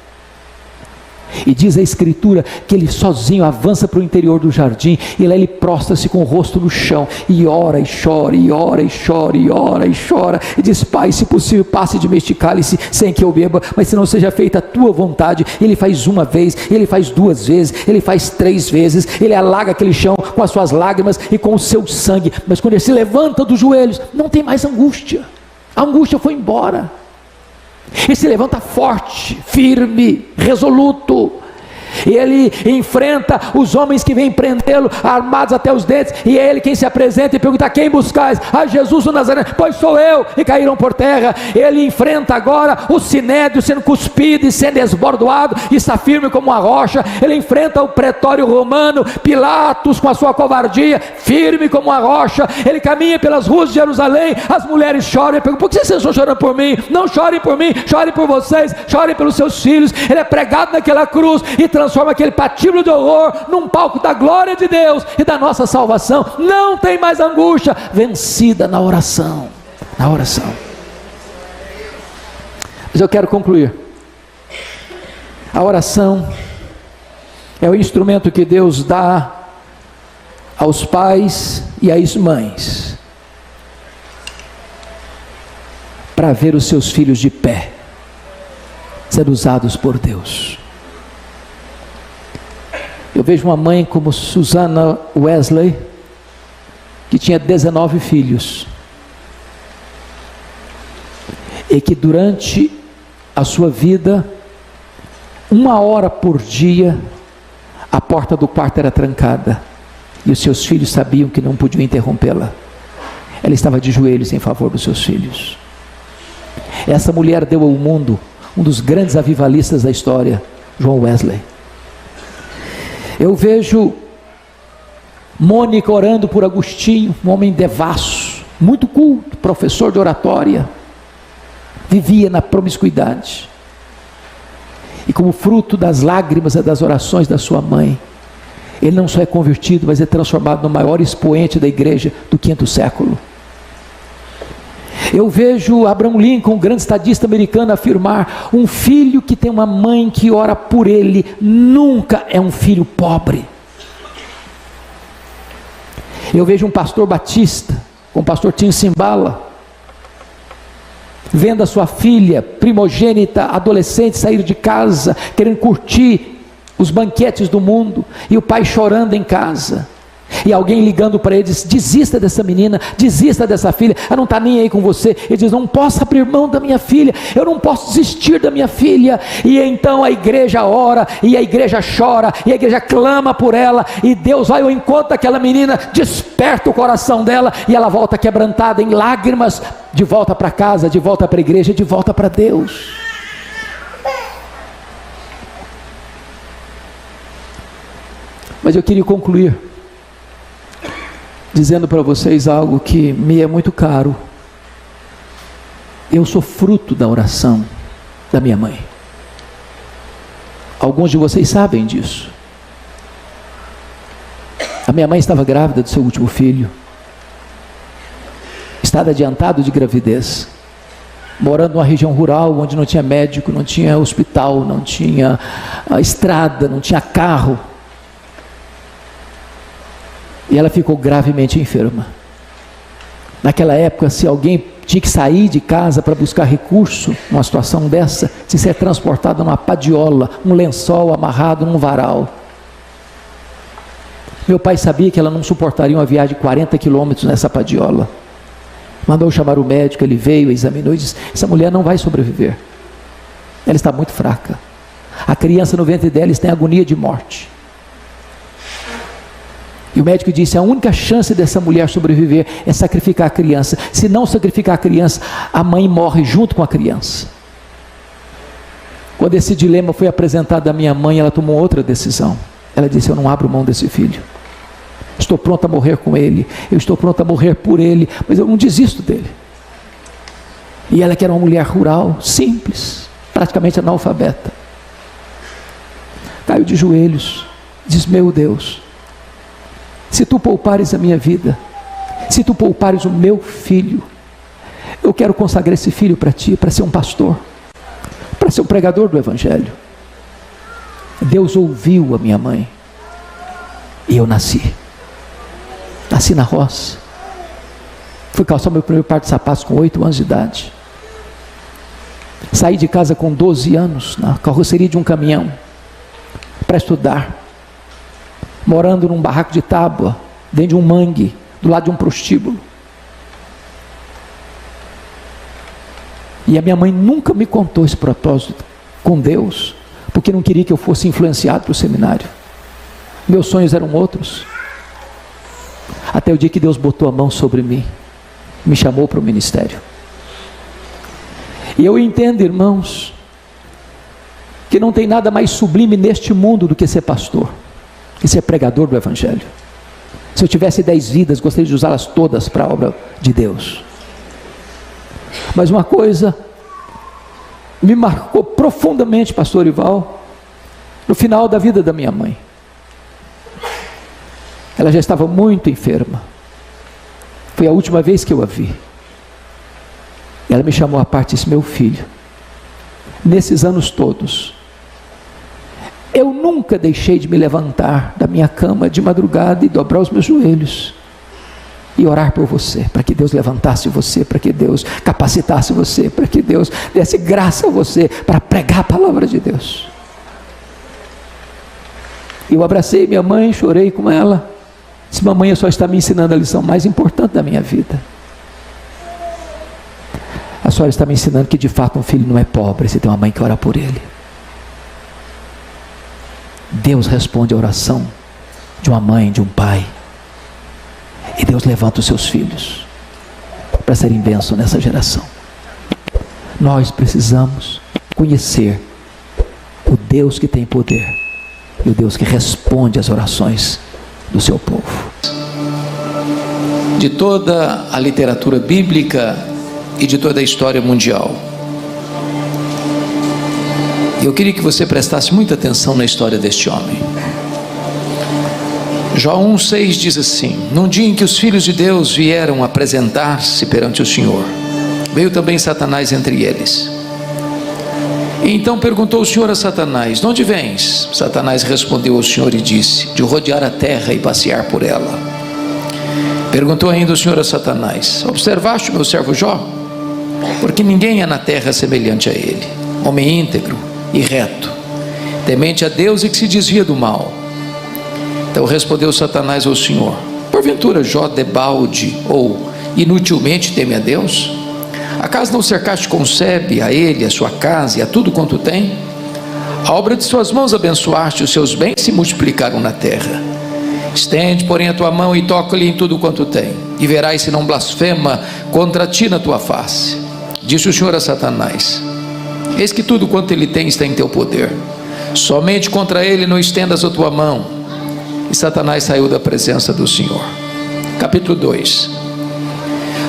E diz a Escritura que ele sozinho avança para o interior do jardim, e lá ele prostra-se com o rosto no chão, e ora e chora, e ora e chora, e ora e chora, e diz, Pai, se possível passe de mim este cálice sem que eu beba, mas se não seja feita a tua vontade. Ele faz uma vez, ele faz 2 vezes, ele faz 3 vezes, ele alaga aquele chão com as suas lágrimas e com o seu sangue, mas quando ele se levanta dos joelhos, não tem mais angústia, a angústia foi embora. Ele se levanta forte, firme, resoluto, e ele enfrenta os homens que vêm prendê-lo, armados até os dentes, e é ele quem se apresenta e pergunta, quem buscais? A Jesus o Nazareno, pois sou eu, e caíram por terra. Ele enfrenta agora o sinédrio sendo cuspido e sendo esbordoado, e está firme como uma rocha. Ele enfrenta o pretório romano, Pilatos com a sua covardia, firme como uma rocha. Ele caminha pelas ruas de Jerusalém, as mulheres choram, e perguntam, por que vocês estão chorando por mim? Não chorem por mim, chorem por vocês, chorem pelos seus filhos. Ele é pregado naquela cruz, e transforma transforma aquele patíbulo de horror num palco da glória de Deus e da nossa salvação. Não tem mais angústia, vencida na oração. Na oração. Mas eu quero concluir. A oração é o instrumento que Deus dá aos pais e às mães para ver os seus filhos de pé, sendo usados por Deus. Eu vejo uma mãe como Susana Wesley, que tinha 19 filhos, e que durante a sua vida, 1 hora por dia, a porta do quarto era trancada, e os seus filhos sabiam que não podiam interrompê-la. Ela estava de joelhos em favor dos seus filhos. Essa mulher deu ao mundo um dos grandes avivalistas da história, John Wesley. Eu vejo Mônica orando por Agostinho, um homem devasso, muito culto, professor de oratória, vivia na promiscuidade, e como fruto das lágrimas e das orações da sua mãe, ele não só é convertido, mas é transformado no maior expoente da igreja do 5º século. Eu vejo Abraham Lincoln, um grande estadista americano, afirmar: um filho que tem uma mãe que ora por ele, nunca é um filho pobre. Eu vejo um pastor batista, com o pastor Tim Simbala, vendo a sua filha primogênita, adolescente, sair de casa, querendo curtir os banquetes do mundo, e o pai chorando em casa, e alguém ligando para ele, diz: desista dessa menina, desista dessa filha, ela não está nem aí com você. Ele diz: não posso abrir mão da minha filha, eu não posso desistir da minha filha. E então a igreja ora, e a igreja chora, e a igreja clama por ela, e Deus vai ao encontro daquela menina, desperta o coração dela, e ela volta quebrantada em lágrimas, de volta para casa, de volta para a igreja, de volta para Deus. Mas eu queria concluir dizendo para vocês algo que me é muito caro. Eu sou fruto da oração da minha mãe. Alguns de vocês sabem disso. A minha mãe estava grávida do seu último filho, estado adiantado de gravidez, morando numa região rural, onde não tinha médico, não tinha hospital, não tinha estrada, não tinha carro. E ela ficou gravemente enferma. Naquela época, se alguém tinha que sair de casa para buscar recurso, numa situação dessa, se ser transportado numa padiola, um lençol amarrado num varal. Meu pai sabia que ela não suportaria uma viagem de 40 quilômetros nessa padiola. Mandou chamar o médico, ele veio, examinou e disse: essa mulher não vai sobreviver. Ela está muito fraca. A criança no ventre dela está em agonia de morte. E o médico disse: a única chance dessa mulher sobreviver é sacrificar a criança. Se não sacrificar a criança, a mãe morre junto com a criança. Quando esse dilema foi apresentado à minha mãe, ela tomou outra decisão. Ela disse: eu não abro mão desse filho. Estou pronta a morrer com ele. Eu estou pronta a morrer por ele, mas eu não desisto dele. E ela, que era uma mulher rural, simples, praticamente analfabeta, caiu de joelhos, diz: meu Deus, se tu poupares a minha vida, se tu poupares o meu filho, eu quero consagrar esse filho para ti, para ser um pastor, para ser um pregador do evangelho. Deus ouviu a minha mãe, e eu nasci na roça. Fui calçar meu primeiro par de sapatos com 8 anos de idade. Saí de casa com 12 anos, na carroceria de um caminhão, para estudar, morando num barraco de tábua, dentro de um mangue, do lado de um prostíbulo. E a minha mãe nunca me contou esse propósito com Deus, porque não queria que eu fosse influenciado para o seminário. Meus sonhos eram outros. Até o dia que Deus botou a mão sobre mim, me chamou para o ministério. E eu entendo, irmãos, que não tem nada mais sublime neste mundo do que ser pastor, que ser pregador do evangelho. Se eu tivesse 10 vidas, gostaria de usá-las todas para a obra de Deus. Mas uma coisa me marcou profundamente, pastor Ival, no final da vida da minha mãe. Ela já estava muito enferma. Foi a última vez que eu a vi. Ela me chamou à parte e disse: meu filho, nesses anos todos, eu nunca deixei de me levantar da minha cama de madrugada e dobrar os meus joelhos e orar por você, para que Deus levantasse você, para que Deus capacitasse você, para que Deus desse graça a você para pregar a palavra de Deus. Eu abracei minha mãe, chorei com ela, disse: mamãe só está me ensinando a lição mais importante da minha vida. A senhora está me ensinando que de fato um filho não é pobre se tem uma mãe que ora por ele. Deus responde a oração de uma mãe, de um pai, e Deus levanta os seus filhos para serem bênção nessa geração. Nós precisamos conhecer o Deus que tem poder e o Deus que responde às orações do seu povo. De toda a literatura bíblica e de toda a história mundial, eu queria que você prestasse muita atenção na história deste homem. Jó 1,6 diz assim: num dia em que os filhos de Deus vieram apresentar-se perante o Senhor, veio também Satanás entre eles. E então perguntou o Senhor a Satanás: de onde vens? Satanás respondeu ao Senhor e disse: de rodear a terra e passear por ela. Perguntou ainda o Senhor a Satanás: observaste o meu servo Jó? Porque ninguém é na terra semelhante a ele, homem íntegro e reto, temente a Deus e que se desvia do mal. Então respondeu Satanás ao Senhor: porventura Jó debalde ou inutilmente teme a Deus? Acaso não cercaste com sebe a ele, a sua casa e a tudo quanto tem? A obra de suas mãos abençoaste, os seus bens se multiplicaram na terra. Estende, porém, a tua mão e toca-lhe em tudo quanto tem, e verás se não blasfema contra ti na tua face. Disse o Senhor a Satanás: eis que tudo quanto ele tem está em teu poder, somente contra ele não estendas a tua mão. E Satanás saiu da presença do Senhor. Capítulo 2.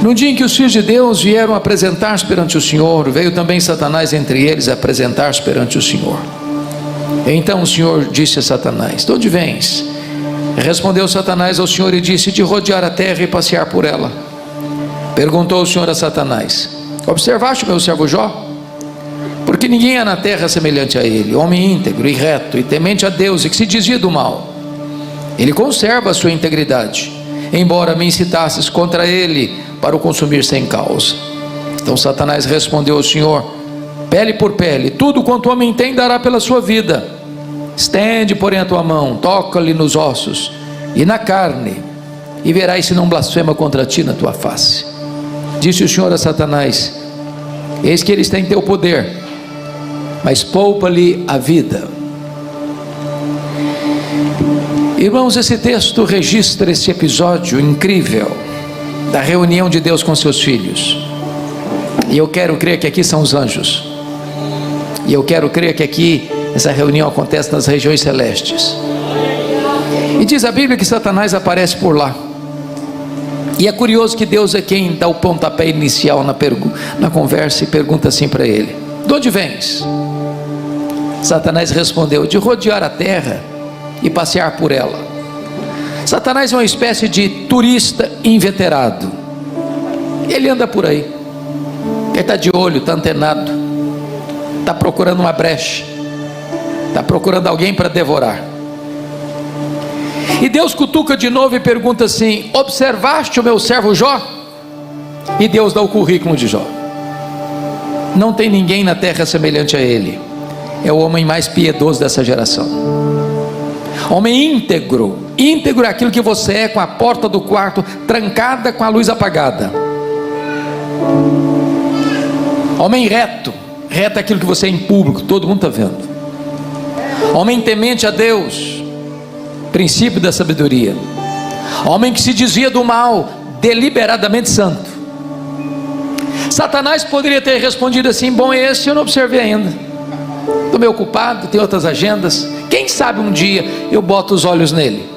No dia em que os filhos de Deus vieram apresentar-se perante o Senhor, veio também Satanás entre eles apresentar-se perante o Senhor. Então o Senhor disse a Satanás: de onde vens? Respondeu Satanás ao Senhor e disse: de rodear a terra e passear por ela. Perguntou o Senhor a Satanás: observaste o meu servo Jó? Porque ninguém há na terra semelhante a ele, homem íntegro e reto, e temente a Deus, e que se desvia do mal. Ele conserva a sua integridade, embora me incitasses contra ele para o consumir sem causa. Então Satanás respondeu ao Senhor: pele por pele, tudo quanto o homem tem dará pela sua vida. Estende, porém, a tua mão, toca-lhe nos ossos e na carne, e verás se não blasfema contra ti na tua face. Disse o Senhor a Satanás: eis que ele está em teu poder, mas poupa-lhe a vida. Irmãos, esse texto registra esse episódio incrível da reunião de Deus com seus filhos. E eu quero crer que aqui são os anjos. E eu quero crer que aqui essa reunião acontece nas regiões celestes. E diz a Bíblia que Satanás aparece por lá. E é curioso que Deus é quem dá o pontapé inicial na conversa e pergunta assim para ele: de onde vens? Satanás respondeu: de rodear a terra e passear por ela. Satanás é uma espécie de turista inveterado. Ele anda por aí, ele está de olho, está antenado, está procurando uma brecha, está procurando alguém para devorar. E Deus cutuca de novo e pergunta assim: observaste o meu servo Jó? E Deus dá o currículo de Jó. Não tem ninguém na terra semelhante a ele. É o homem mais piedoso dessa geração. Homem íntegro. Íntegro é aquilo que você é com a porta do quarto trancada, com a luz apagada. Homem reto. Reto é aquilo que você é em público, todo mundo está vendo. Homem temente a Deus, princípio da sabedoria. Homem que se desvia do mal, deliberadamente santo. Satanás poderia ter respondido assim: bom, esse eu não observei ainda, estou meio ocupado, tenho outras agendas, quem sabe um dia eu boto os olhos nele.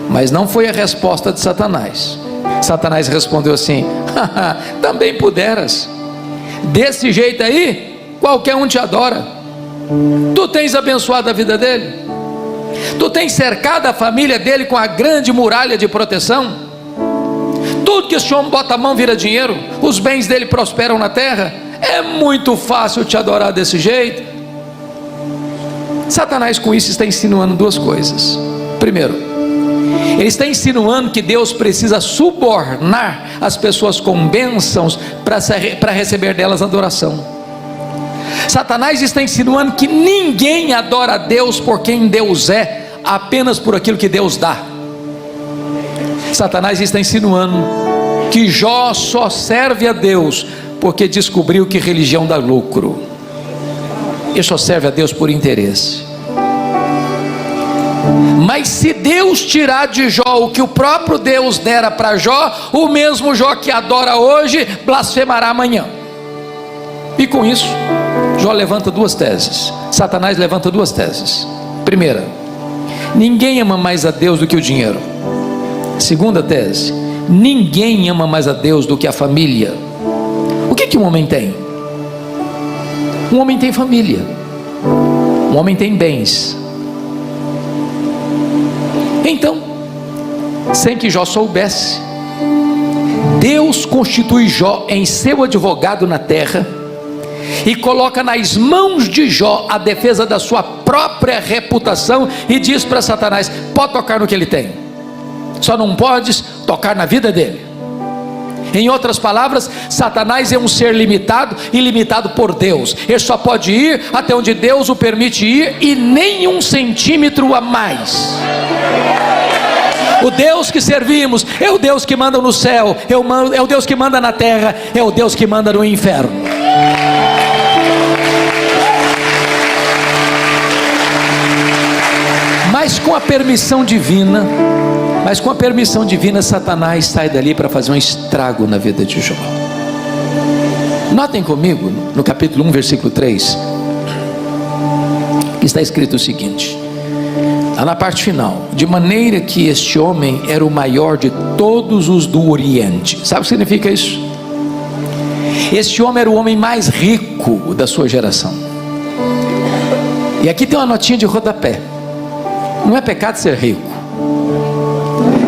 Mas não foi a resposta de Satanás. Satanás respondeu assim: também puderas, desse jeito aí qualquer um te adora. Tu tens abençoado a vida dele? Tu tens cercado a família dele com a grande muralha de proteção? Tudo que esse homem bota a mão vira dinheiro, os bens dele prosperam na terra. É muito fácil te adorar desse jeito. Satanás com isso está insinuando duas coisas. Primeiro, ele está insinuando que Deus precisa subornar as pessoas com bênçãos para receber delas adoração. Satanás está insinuando que ninguém adora a Deus por quem Deus é, apenas por aquilo que Deus dá. Satanás está insinuando que Jó só serve a Deus porque descobriu que religião dá lucro. Ele só serve a Deus por interesse. Mas se Deus tirar de Jó o que o próprio Deus dera para Jó, o mesmo Jó que adora hoje blasfemará amanhã. E com isso, Jó levanta duas teses. Satanás levanta duas teses. Primeira, ninguém ama mais a Deus do que o dinheiro. Segunda tese, ninguém ama mais a Deus do que a família. O que um homem tem? Um homem tem família, um homem tem bens. Então, sem que Jó soubesse, Deus constitui Jó em seu advogado na terra e coloca nas mãos de Jó a defesa da sua própria reputação e diz para Satanás: pode tocar no que ele tem, só não podes tocar na vida dele. Em outras palavras, Satanás é um ser limitado e limitado por Deus. Ele só pode ir até onde Deus o permite ir e nem 1 centímetro a mais. O Deus que servimos é o Deus que manda no céu, é o Deus que manda na terra, é o Deus que manda no inferno. Mas com a permissão divina, Satanás sai dali para fazer um estrago na vida de Jó. Notem comigo, no capítulo 1, versículo 3, que está escrito o seguinte, lá na parte final: de maneira que este homem era o maior de todos os do Oriente. Sabe o que significa isso? Este homem era o homem mais rico da sua geração. E aqui tem uma notinha de rodapé: não é pecado ser rico,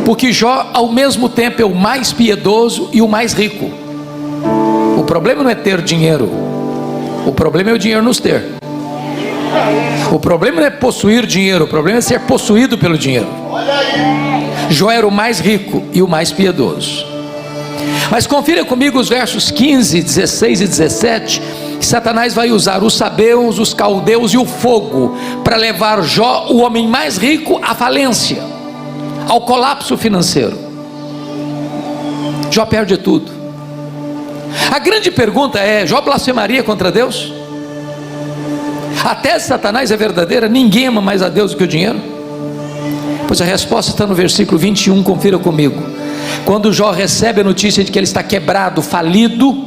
porque Jó ao mesmo tempo é o mais piedoso e o mais rico. O problema não é ter dinheiro, o problema é o dinheiro nos ter. O problema não é possuir dinheiro, o problema é ser possuído pelo dinheiro. Jó era o mais rico e o mais piedoso. Mas confira comigo os versos 15, 16 e 17. Satanás vai usar os sabeus, os caldeus e o fogo para levar Jó, o homem mais rico, à falência, ao colapso financeiro. Jó perde tudo. A grande pergunta é: Jó blasfemaria contra Deus? A tese de Satanás é verdadeira? Ninguém ama mais a Deus do que o dinheiro? Pois a resposta está no versículo 21, confira comigo. Quando Jó recebe a notícia de que ele está quebrado, falido,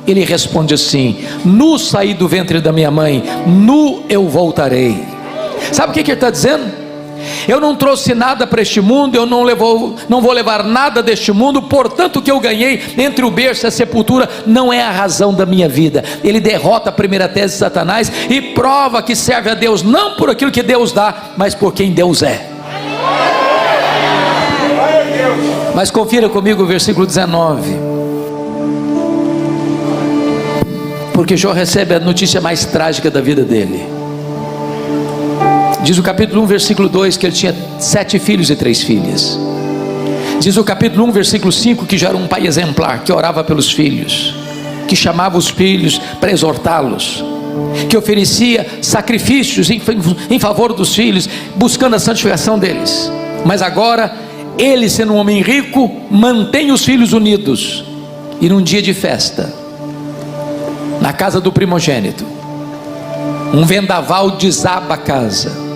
ele responde assim: nu saí do ventre da minha mãe, nu eu voltarei. Sabe o que ele está dizendo? Eu não trouxe nada para este mundo, eu não vou levar nada deste mundo, portanto o que eu ganhei entre o berço e a sepultura não é a razão da minha vida. Ele derrota a primeira tese de Satanás e prova que serve a Deus não por aquilo que Deus dá, mas por quem Deus é. Mas confira comigo o versículo 19, porque Jó recebe a notícia mais trágica da vida dele. Diz o capítulo 1, versículo 2, que ele tinha 7 filhos e 3 filhas. Diz o capítulo 1, versículo 5, que já era um pai exemplar, que orava pelos filhos, que chamava os filhos para exortá-los, que oferecia sacrifícios em favor dos filhos, buscando a santificação deles. Mas agora, ele, sendo um homem rico, mantém os filhos unidos. E num dia de festa, na casa do primogênito, um vendaval desaba a casa,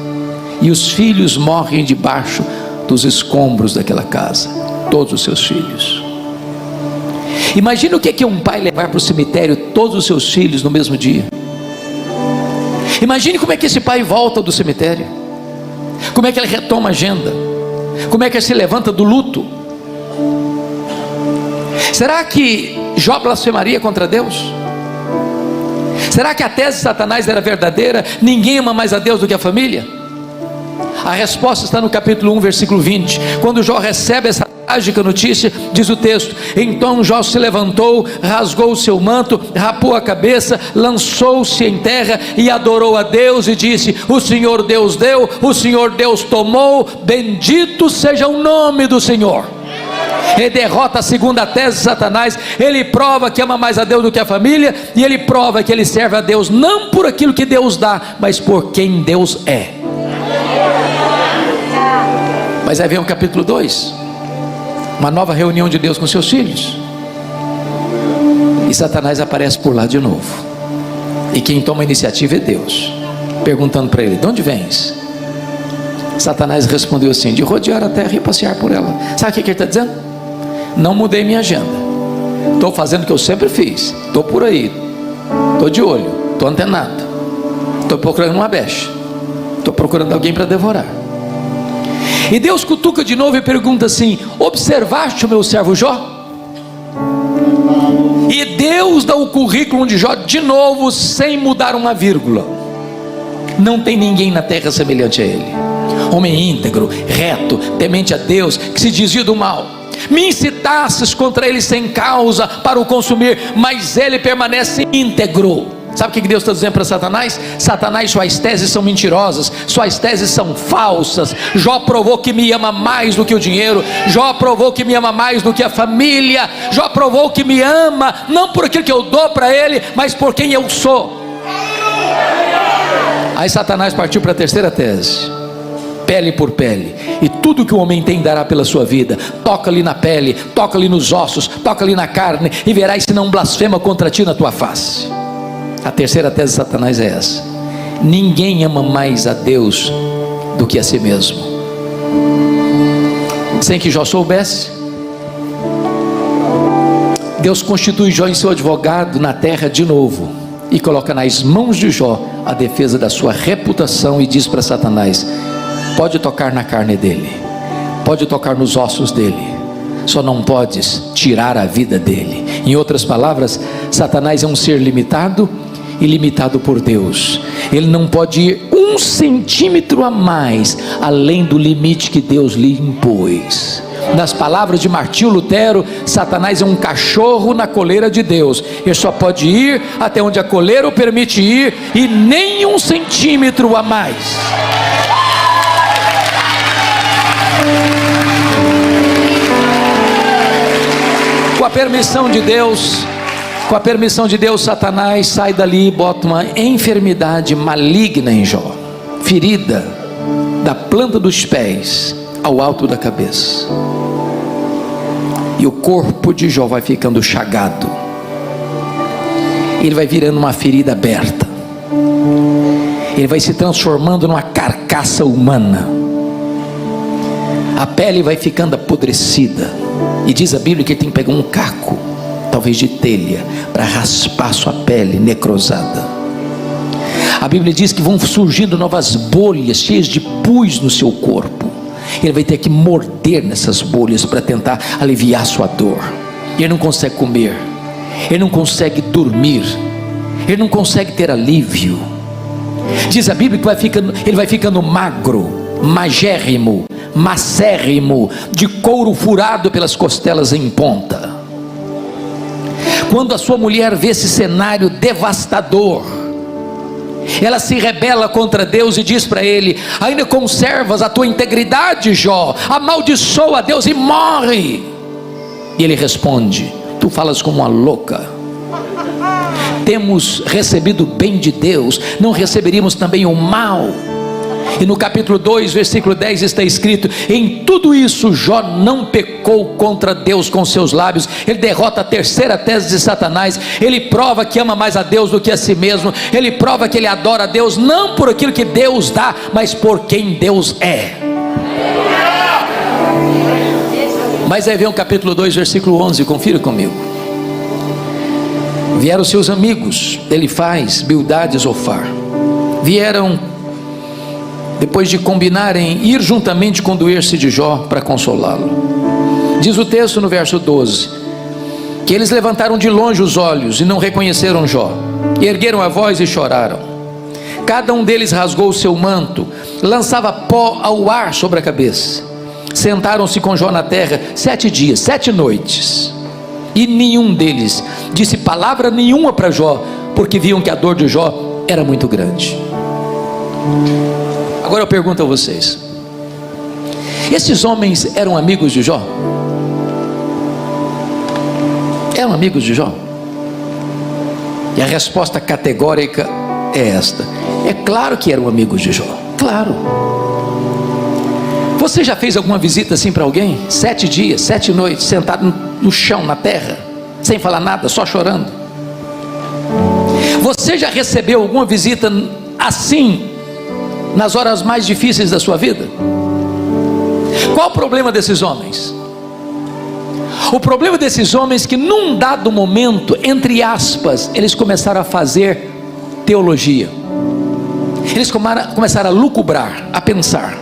e os filhos morrem debaixo dos escombros daquela casa, todos os seus filhos. Imagina o que é um pai levar para o cemitério todos os seus filhos no mesmo dia. Imagine como é que esse pai volta do cemitério, como é que ele retoma a agenda, como é que ele se levanta do luto. Será que Jó blasfemaria contra Deus? Será que a tese de Satanás era verdadeira? Ninguém ama mais a Deus do que a família? A resposta está no capítulo 1, versículo 20. Quando Jó recebe essa trágica notícia, diz o texto: então Jó se levantou, rasgou o seu manto, rapou a cabeça, lançou-se em terra e adorou a Deus e disse: o Senhor Deus deu, o Senhor Deus tomou, bendito seja o nome do Senhor. Ele derrota a segunda tese de Satanás. Ele prova que ama mais a Deus do que a família, e ele prova que ele serve a Deus não por aquilo que Deus dá, mas por quem Deus é. Mas aí vem o capítulo 2, uma nova reunião de Deus com seus filhos, e Satanás aparece por lá de novo, e quem toma a iniciativa é Deus, perguntando para ele: de onde vens? Satanás respondeu assim: de rodear a terra e passear por ela. Sabe o que ele está dizendo? Não mudei minha agenda, estou fazendo o que eu sempre fiz, estou por aí, estou de olho, estou antenado, estou procurando uma brecha, estou procurando alguém para devorar. E Deus cutuca de novo e pergunta assim: observaste o meu servo Jó? E Deus dá o currículo de Jó de novo, sem mudar uma vírgula. Não tem ninguém na terra semelhante a ele, homem íntegro, reto, temente a Deus, que se desvia do mal. Me incitasses contra ele sem causa para o consumir, mas ele permanece íntegro. Sabe o que Deus está dizendo para Satanás? Satanás, suas teses são mentirosas, suas teses são falsas. Jó provou que me ama mais do que o dinheiro, Jó provou que me ama mais do que a família, Jó provou que me ama, não por aquilo que eu dou para ele, mas por quem eu sou. Aí Satanás partiu para a terceira tese: pele por pele, e tudo que o homem tem dará pela sua vida. Toca-lhe na pele, toca-lhe nos ossos, toca-lhe na carne, e verás se não blasfema contra ti na tua face. A terceira tese de Satanás é essa: ninguém ama mais a Deus do que a si mesmo. Sem que Jó soubesse, Deus constitui Jó em seu advogado na terra de novo, e coloca nas mãos de Jó a defesa da sua reputação, e diz para Satanás: pode tocar na carne dele, pode tocar nos ossos dele, só não podes tirar a vida dele. Em outras palavras, Satanás é um ser limitado e limitado por Deus. Ele não pode ir 1 centímetro a mais além do limite que Deus lhe impôs. Nas palavras de Martinho Lutero, Satanás é um cachorro na coleira de Deus. Ele só pode ir até onde a coleira o permite ir, e nem 1 centímetro a mais. Com a permissão de Deus, Satanás sai dali e bota uma enfermidade maligna em Jó, ferida da planta dos pés ao alto da cabeça, e o corpo de Jó vai ficando chagado, ele vai virando uma ferida aberta, ele vai se transformando numa carcaça humana, a pele vai ficando apodrecida, e diz a Bíblia que ele tem que pegar um caco, talvez de telha, para raspar sua pele necrosada. A Bíblia diz que vão surgindo novas bolhas cheias de pus no seu corpo. Ele vai ter que morder nessas bolhas para tentar aliviar sua dor. Ele não consegue comer, ele não consegue dormir, ele não consegue ter alívio. Diz a Bíblia que ele vai ficando magro, magérrimo, macérrimo, de couro furado pelas costelas em ponta. Quando a sua mulher vê esse cenário devastador, ela se rebela contra Deus e diz para ele: ainda conservas a tua integridade, Jó? Amaldiçoa a Deus e morre. E ele responde: tu falas como uma louca. Temos recebido o bem de Deus, não receberíamos também o mal? E no capítulo 2, versículo 10 está escrito: em tudo isso Jó não pecou contra Deus com seus lábios. Ele derrota a terceira tese de Satanás. Ele prova que ama mais a Deus do que a si mesmo. Ele prova que ele adora a Deus não por aquilo que Deus dá, mas por quem Deus é. Mas aí vem o capítulo 2, versículo 11, confira comigo. Vieram seus amigos Elifaz, Bildade e Zofar. Vieram depois de combinarem ir juntamente conduir-se de Jó para consolá-lo. Diz o texto no verso 12: que eles levantaram de longe os olhos e não reconheceram Jó, e ergueram a voz e choraram. Cada um deles rasgou o seu manto, lançava pó ao ar sobre a cabeça. Sentaram-se com Jó na terra 7 dias, 7 noites, e nenhum deles disse palavra nenhuma para Jó, porque viam que a dor de Jó era muito grande. Agora eu pergunto a vocês: esses homens eram amigos de Jó? Eram amigos de Jó? E a resposta categórica é esta: é claro que eram amigos de Jó, claro. Você já fez alguma visita assim para alguém? 7 dias, 7 noites, sentado no chão, na terra, sem falar nada, só chorando? Você já recebeu alguma visita assim, nas horas mais difíceis da sua vida? Qual o problema desses homens? O problema desses homens é que num dado momento, entre aspas, eles começaram a fazer teologia. Eles começaram a lucubrar, a pensar,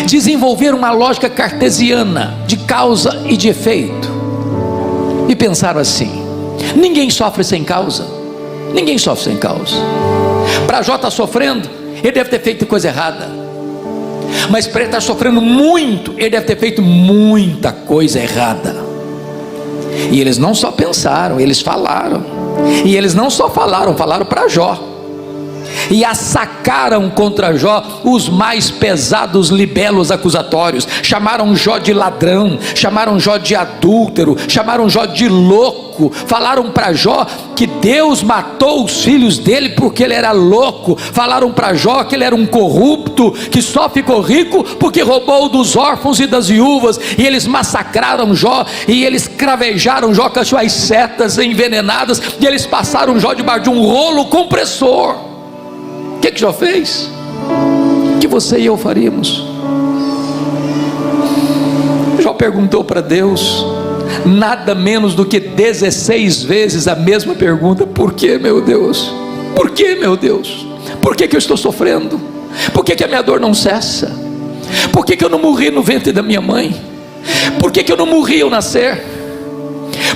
desenvolver uma lógica cartesiana de causa e de efeito, e pensaram assim: ninguém sofre sem causa, ninguém sofre sem causa. Para Jó estar sofrendo, ele deve ter feito coisa errada, mas para ele estar sofrendo muito, ele deve ter feito muita coisa errada. E eles não só pensaram, eles falaram. E eles não só falaram, falaram para Jó, e assacaram contra Jó os mais pesados libelos acusatórios. Chamaram Jó de ladrão, chamaram Jó de adúltero, chamaram Jó de louco. Falaram para Jó que Deus matou os filhos dele porque ele era louco. Falaram para Jó que ele era um corrupto, que só ficou rico porque roubou dos órfãos e das viúvas. E eles massacraram Jó, e eles cravejaram Jó com as suas setas envenenadas, e eles passaram Jó debaixo de um rolo compressor. O que Jó fez? O que você e eu faríamos? Jó perguntou para Deus nada menos do que 16 vezes a mesma pergunta: por que, meu Deus? Por que, meu Deus? Por que eu estou sofrendo? Por que a minha dor não cessa? Por que eu não morri no ventre da minha mãe? Por que eu não morri ao nascer?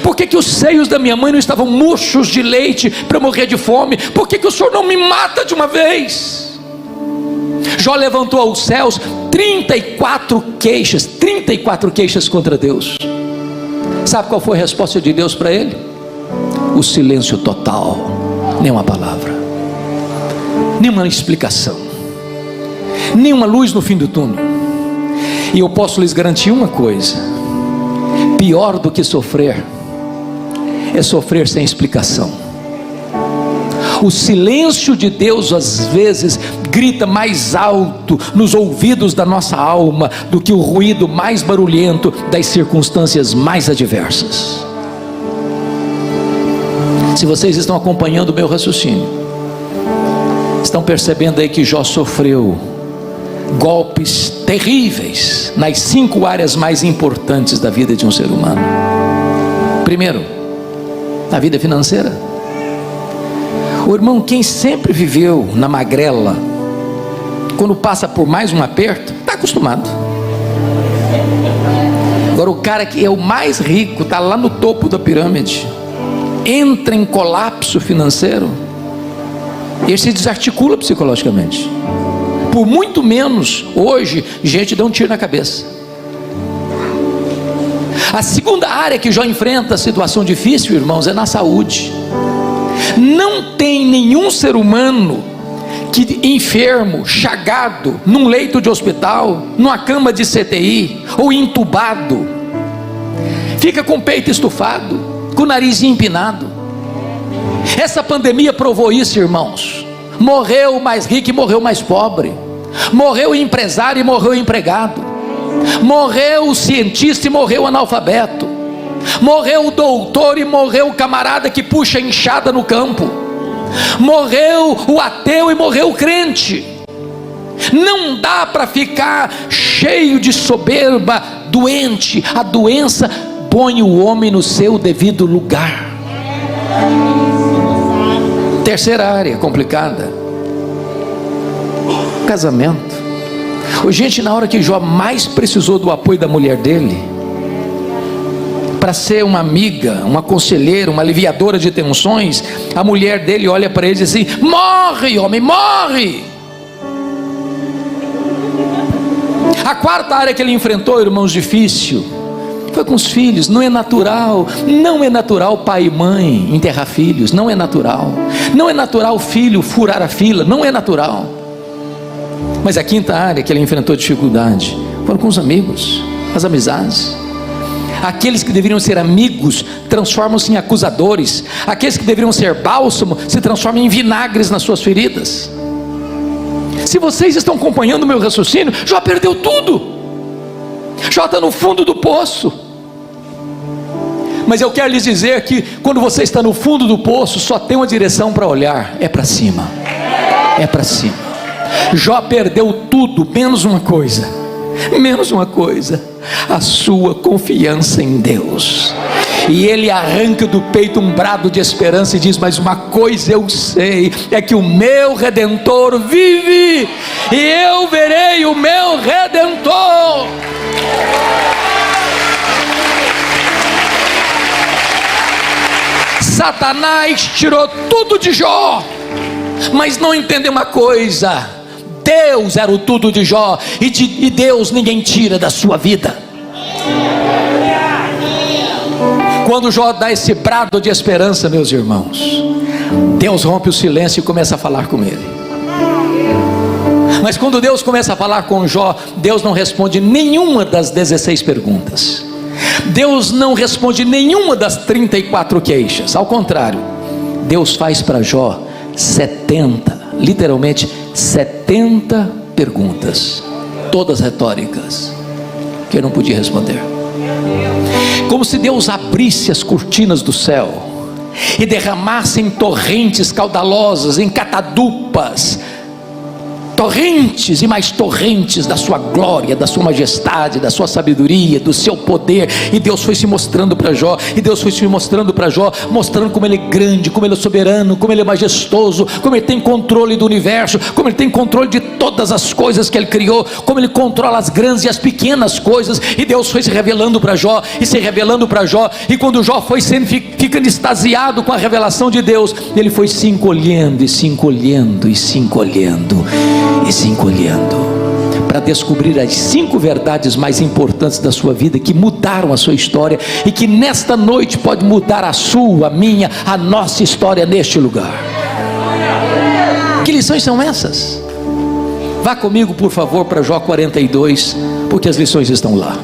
Por que os seios da minha mãe não estavam murchos de leite para eu morrer de fome? Por que o Senhor não me mata de uma vez? Jó levantou aos céus 34 queixas contra Deus. Sabe qual foi a resposta de Deus para ele? O silêncio total, nenhuma palavra, nenhuma explicação, nenhuma luz no fim do túnel. E eu posso lhes garantir uma coisa: pior do que sofrer é sofrer sem explicação. O silêncio de Deus às vezes grita mais alto nos ouvidos da nossa alma do que o ruído mais barulhento das circunstâncias mais adversas. Se vocês estão acompanhando o meu raciocínio, estão percebendo aí que Jó sofreu golpes terríveis nas 5 áreas mais importantes da vida de um ser humano. Primeiro, na vida financeira. O irmão, quem sempre viveu na magrela, quando passa por mais um aperto, está acostumado. Agora o cara que é o mais rico, está lá no topo da pirâmide, entra em colapso financeiro, e ele se desarticula psicologicamente. Por muito menos, hoje, gente dá um tiro na cabeça. A segunda área que Jó enfrenta a situação difícil, irmãos, é na saúde. Não tem nenhum ser humano que enfermo, chagado, num leito de hospital, numa cama de CTI, ou entubado, fica com o peito estufado, com o nariz empinado. Essa pandemia provou isso, irmãos. Morreu o mais rico e morreu o mais pobre, morreu o empresário e morreu o empregado, morreu o cientista e morreu o analfabeto, morreu o doutor e morreu o camarada que puxa enxada no campo, morreu o ateu e morreu o crente. Não dá para ficar cheio de soberba, doente. A doença põe o homem no seu devido lugar. Terceira área complicada: casamento. Gente, na hora que Jó mais precisou do apoio da mulher dele, para ser uma amiga, uma conselheira, uma aliviadora de tensões, a mulher dele olha para ele e diz assim: morre, homem, morre. A quarta área que ele enfrentou, irmãos, difícil, foi com os filhos. Não é natural pai e mãe enterrar filhos, não é natural filho furar a fila, não é natural. Mas a quinta área que ele enfrentou dificuldade foram com os amigos, as amizades. Aqueles que deveriam ser amigos transformam-se em acusadores, aqueles que deveriam ser bálsamo se transformam em vinagres nas suas feridas. Se vocês estão acompanhando o meu raciocínio, Jó perdeu tudo. Jó está no fundo do poço. Mas eu quero lhes dizer que quando você está no fundo do poço, só tem uma direção para olhar: é para cima. É para cima. Jó perdeu tudo, menos uma coisa, a sua confiança em Deus. E ele arranca do peito um brado de esperança e diz: mas uma coisa eu sei, é que o meu Redentor vive, e eu verei o meu Redentor. Satanás tirou tudo de Jó, mas não entendeu uma coisa: Deus era o tudo de Jó, e Deus ninguém tira da sua vida. Quando Jó dá esse brado de esperança, meus irmãos, Deus rompe o silêncio e começa a falar com ele. Mas quando Deus começa a falar com Jó, Deus não responde nenhuma das 16 perguntas, Deus não responde nenhuma das 34 queixas. Ao contrário, Deus faz para Jó 70, literalmente 70 perguntas, todas retóricas, que ele não podia responder. Como se Deus abrisse as cortinas do céu e derramasse em torrentes caudalosas, em catadupas, torrentes e mais torrentes da sua glória, da sua majestade, da sua sabedoria, do seu poder. E Deus foi se mostrando para Jó, mostrando como ele é grande, como ele é soberano, como ele é majestoso, como ele tem controle do universo, como ele tem controle de todas as coisas que ele criou, como ele controla as grandes e as pequenas coisas. E Deus foi se revelando para Jó, e quando Jó foi ficando extasiado com a revelação de Deus, ele foi se encolhendo para descobrir as 5 verdades mais importantes da sua vida, que mudaram a sua história, e que nesta noite pode mudar a sua, a minha, a nossa história neste lugar. Que lições são essas? Vá comigo, por favor, para Jó 42, porque as lições estão lá.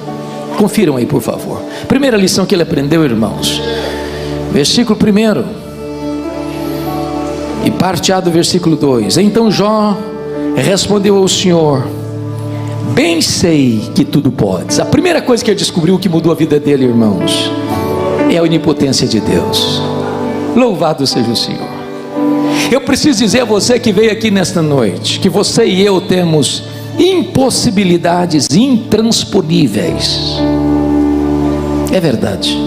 Confiram aí, por favor. Primeira lição que ele aprendeu, irmãos, versículo 1 e parte A do versículo 2. Então Jó respondeu ao Senhor: bem sei que tudo podes. A primeira coisa que ele descobriu que mudou a vida dele, irmãos, é a onipotência de Deus. Louvado seja o Senhor. Eu preciso dizer a você que veio aqui nesta noite, que você e eu temos impossibilidades intransponíveis. É verdade,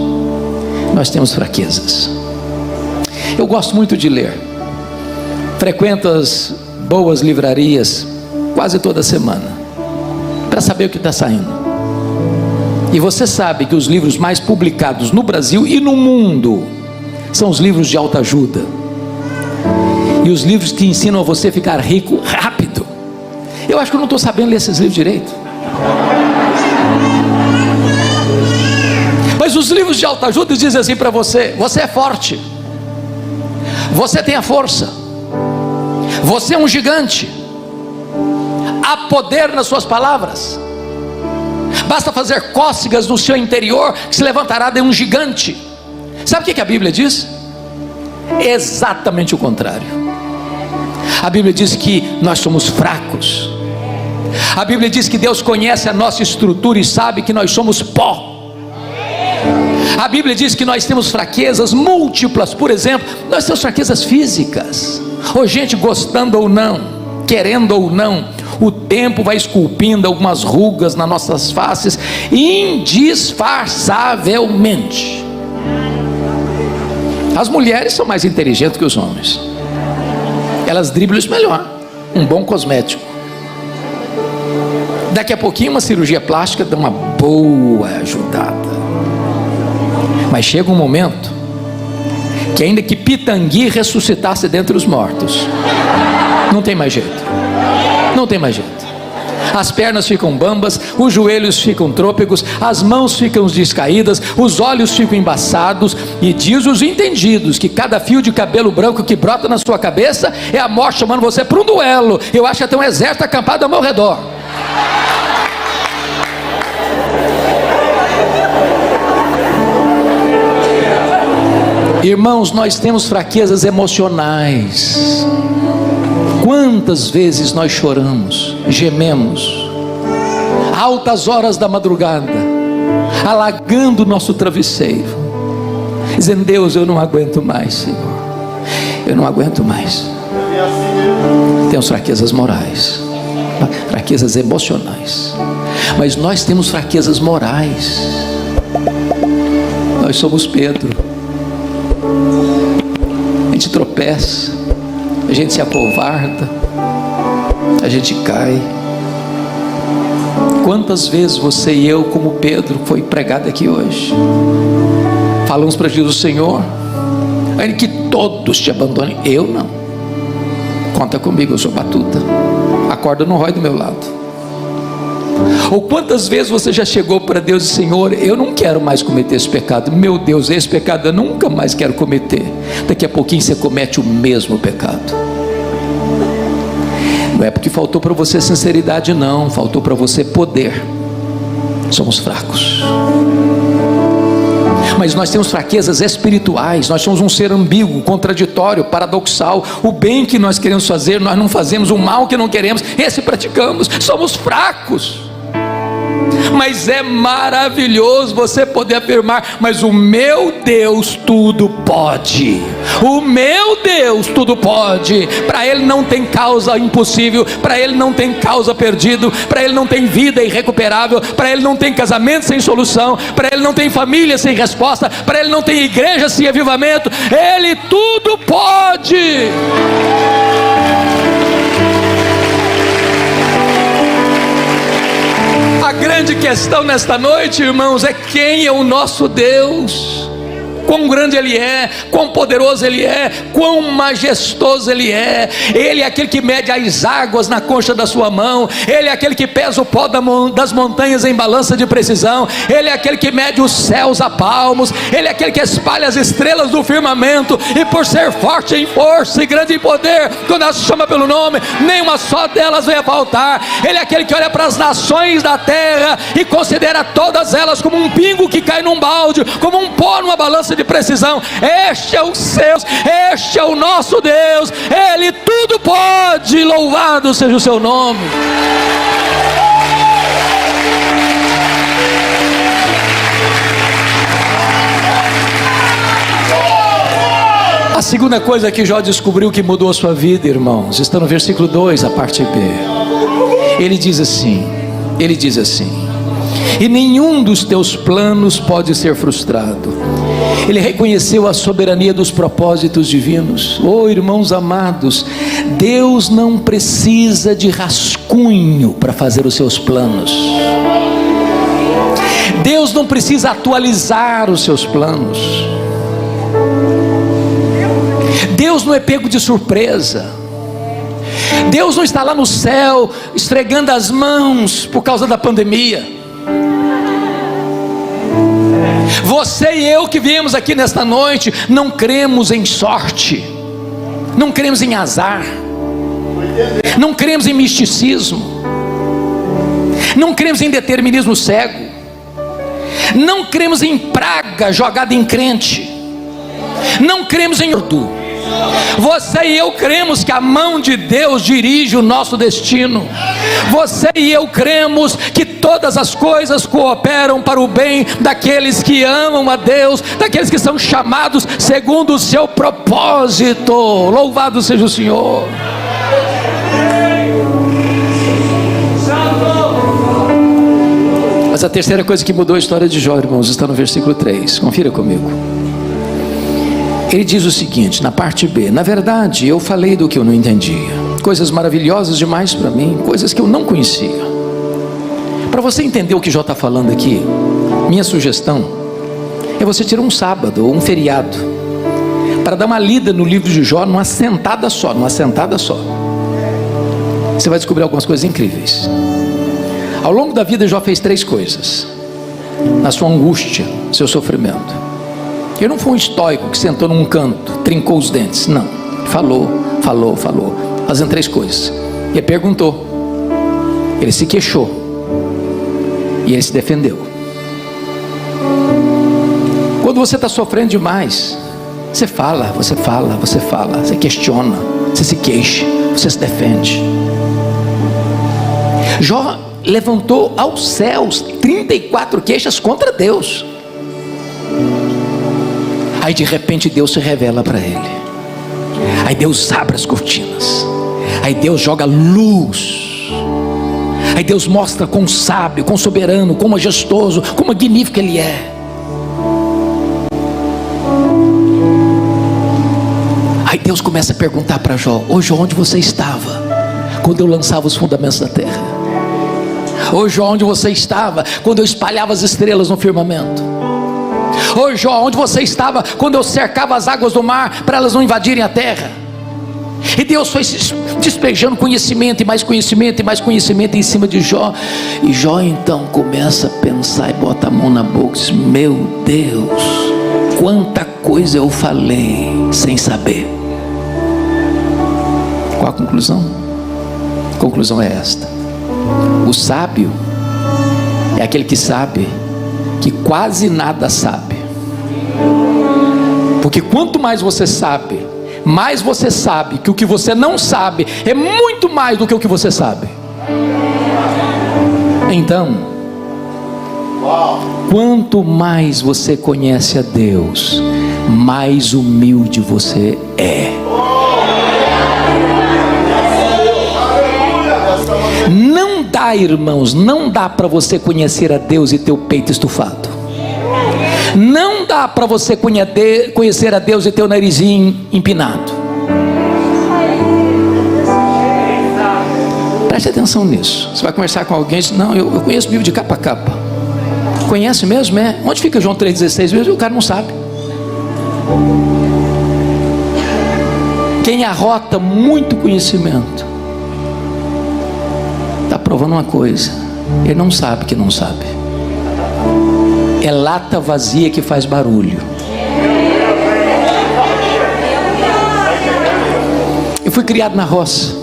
nós temos fraquezas. Eu gosto muito de ler, frequento as boas livrarias quase toda semana, para saber o que está saindo. E você sabe que os livros mais publicados no Brasil e no mundo são os livros de autoajuda, e os livros que ensinam a você a ficar rico rápido. Eu acho que eu não estou sabendo ler esses livros direito. Mas os livros de autoajuda dizem assim para você: você é forte, você tem a força, você é um gigante, há poder nas suas palavras, basta fazer cócegas no seu interior que se levantará de um gigante. Sabe o que a Bíblia diz? Exatamente o contrário. A Bíblia diz que nós somos fracos. A Bíblia diz que Deus conhece a nossa estrutura e sabe que nós somos pó. A Bíblia diz que nós temos fraquezas múltiplas. Por exemplo, nós temos fraquezas físicas. Ou gente, gostando ou não, querendo ou não, o tempo vai esculpindo algumas rugas nas nossas faces indisfarçavelmente. As mulheres são mais inteligentes que os homens, elas driblam isso melhor. Um bom cosmético, daqui a pouquinho uma cirurgia plástica dá uma boa ajudada. Mas chega um momento que ainda que Pitangui ressuscitasse dentre os mortos, não tem mais jeito. Não tem mais jeito. As pernas ficam bambas, os joelhos ficam trôpegos, as mãos ficam descaídas, os olhos ficam embaçados, e diz os entendidos que cada fio de cabelo branco que brota na sua cabeça é a morte chamando você para um duelo. Eu acho que até um exército acampado ao meu redor. Irmãos, nós temos fraquezas emocionais. Quantas vezes nós choramos, gememos, altas horas da madrugada, alagando o nosso travesseiro, dizendo: Deus, eu não aguento mais, Senhor, eu não aguento mais. Temos fraquezas morais, fraquezas emocionais, mas nós temos fraquezas morais. Nós somos Pedro. A gente tropeça, a gente se acovarda, a gente cai. Quantas vezes você e eu, como Pedro, foi pregado aqui hoje? Falamos para Jesus: Senhor, ainda que todos te abandonem, eu não. Conta comigo, eu sou batuta, a corda não rói do meu lado. Ou quantas vezes você já chegou para Deus e: Senhor, eu não quero mais cometer esse pecado. Meu Deus, esse pecado eu nunca mais quero cometer. Daqui a pouquinho você comete o mesmo pecado. Não é porque faltou para você sinceridade, não. Faltou para você poder. Somos fracos. Mas nós temos fraquezas espirituais. Nós somos um ser ambíguo, contraditório, paradoxal. O bem que nós queremos fazer, nós não fazemos. O mal que não queremos, esse praticamos. Somos fracos. Mas é maravilhoso você poder afirmar: mas o meu Deus tudo pode. O meu Deus tudo pode. Para Ele não tem causa impossível, para Ele não tem causa perdido, para Ele não tem vida irrecuperável, para Ele não tem casamento sem solução, para Ele não tem família sem resposta, para Ele não tem igreja sem avivamento. Ele tudo pode. A grande questão nesta noite, irmãos, é quem é o nosso Deus. Quão grande Ele é, quão poderoso Ele é, quão majestoso Ele é. Ele é aquele que mede as águas na concha da sua mão. Ele é aquele que pesa o pó das montanhas em balança de precisão. Ele é aquele que mede os céus a palmos. Ele é aquele que espalha as estrelas do firmamento. E por ser forte em força e grande em poder, quando ela se chama pelo nome, nenhuma só delas vai faltar. Ele é aquele que olha para as nações da terra e considera todas elas como um pingo que cai num balde, como um pó numa balança de precisão. Este é o seu, este é o nosso Deus. Ele tudo pode. Louvado seja o seu nome. A segunda coisa que Jó descobriu que mudou a sua vida, irmãos, está no versículo 2, a parte B. Ele diz assim: e nenhum dos teus planos pode ser frustrado. Ele reconheceu a soberania dos propósitos divinos. Oh, irmãos amados, Deus não precisa de rascunho para fazer os seus planos. Deus não precisa atualizar os seus planos. Deus não é pego de surpresa. Deus não está lá no céu esfregando as mãos por causa da pandemia. Você e eu que viemos aqui nesta noite não cremos em sorte, não cremos em azar, não cremos em misticismo, não cremos em determinismo cego, não cremos em praga jogada em crente, não cremos em ordo. Você e eu cremos que a mão de Deus dirige o nosso destino. Você e eu cremos que todas as coisas cooperam para o bem daqueles que amam a Deus, daqueles que são chamados segundo o seu propósito. Louvado seja o Senhor. Mas a terceira coisa que mudou a história de Jó, irmãos, está no versículo 3. Confira comigo. Ele diz o seguinte, na parte B: na verdade eu falei do que eu não entendia, coisas maravilhosas demais para mim, coisas que eu não conhecia. Para você entender o que Jó está falando aqui, minha sugestão é você tirar um sábado ou um feriado para dar uma lida no livro de Jó numa sentada só. Você vai descobrir algumas coisas incríveis. Ao longo da vida, Jó fez 3 coisas. Na sua angústia, seu sofrimento. Ele não foi um estoico que sentou num canto, trincou os dentes. Não, falou, fazendo 3 coisas. Ele perguntou, ele se queixou e ele se defendeu. Quando você está sofrendo demais, você fala, você questiona, você se queixa, você se defende. Jó levantou aos céus 34 queixas contra Deus. Aí de repente Deus se revela para ele. Aí Deus abre as cortinas. Aí Deus joga luz. Aí Deus mostra quão sábio, quão soberano, quão majestoso, quão magnífico Ele é. Aí Deus começa a perguntar para Jó: ô Jó, onde você estava quando eu lançava os fundamentos da terra? Ô Jó, onde você estava quando eu espalhava as estrelas no firmamento? Ô Jó, onde você estava quando eu cercava as águas do mar para elas não invadirem a terra? E Deus foi despejando conhecimento e mais conhecimento e mais conhecimento em cima de Jó. E Jó então começa a pensar e bota a mão na boca e diz: meu Deus, quanta coisa eu falei sem saber. Qual a conclusão? A conclusão é esta: o sábio é aquele que sabe que quase nada sabe. Porque quanto mais você sabe, mais você sabe que o que você não sabe é muito mais do que o que você sabe. Então, quanto mais você conhece a Deus, mais humilde você é. Não dá, irmãos, não dá para você conhecer a Deus e ter o peito estufado. Não dá para você conhecer a Deus e ter o narizinho empinado. Preste atenção nisso. Você vai conversar com alguém e diz: não, eu conheço a Bíblia de capa a capa. Conhece mesmo? É? Onde fica João 3,16 mesmo? O cara não sabe. Quem arrota muito conhecimento está provando uma coisa: ele não sabe que não sabe. É lata vazia que faz barulho. Eu fui criado na roça.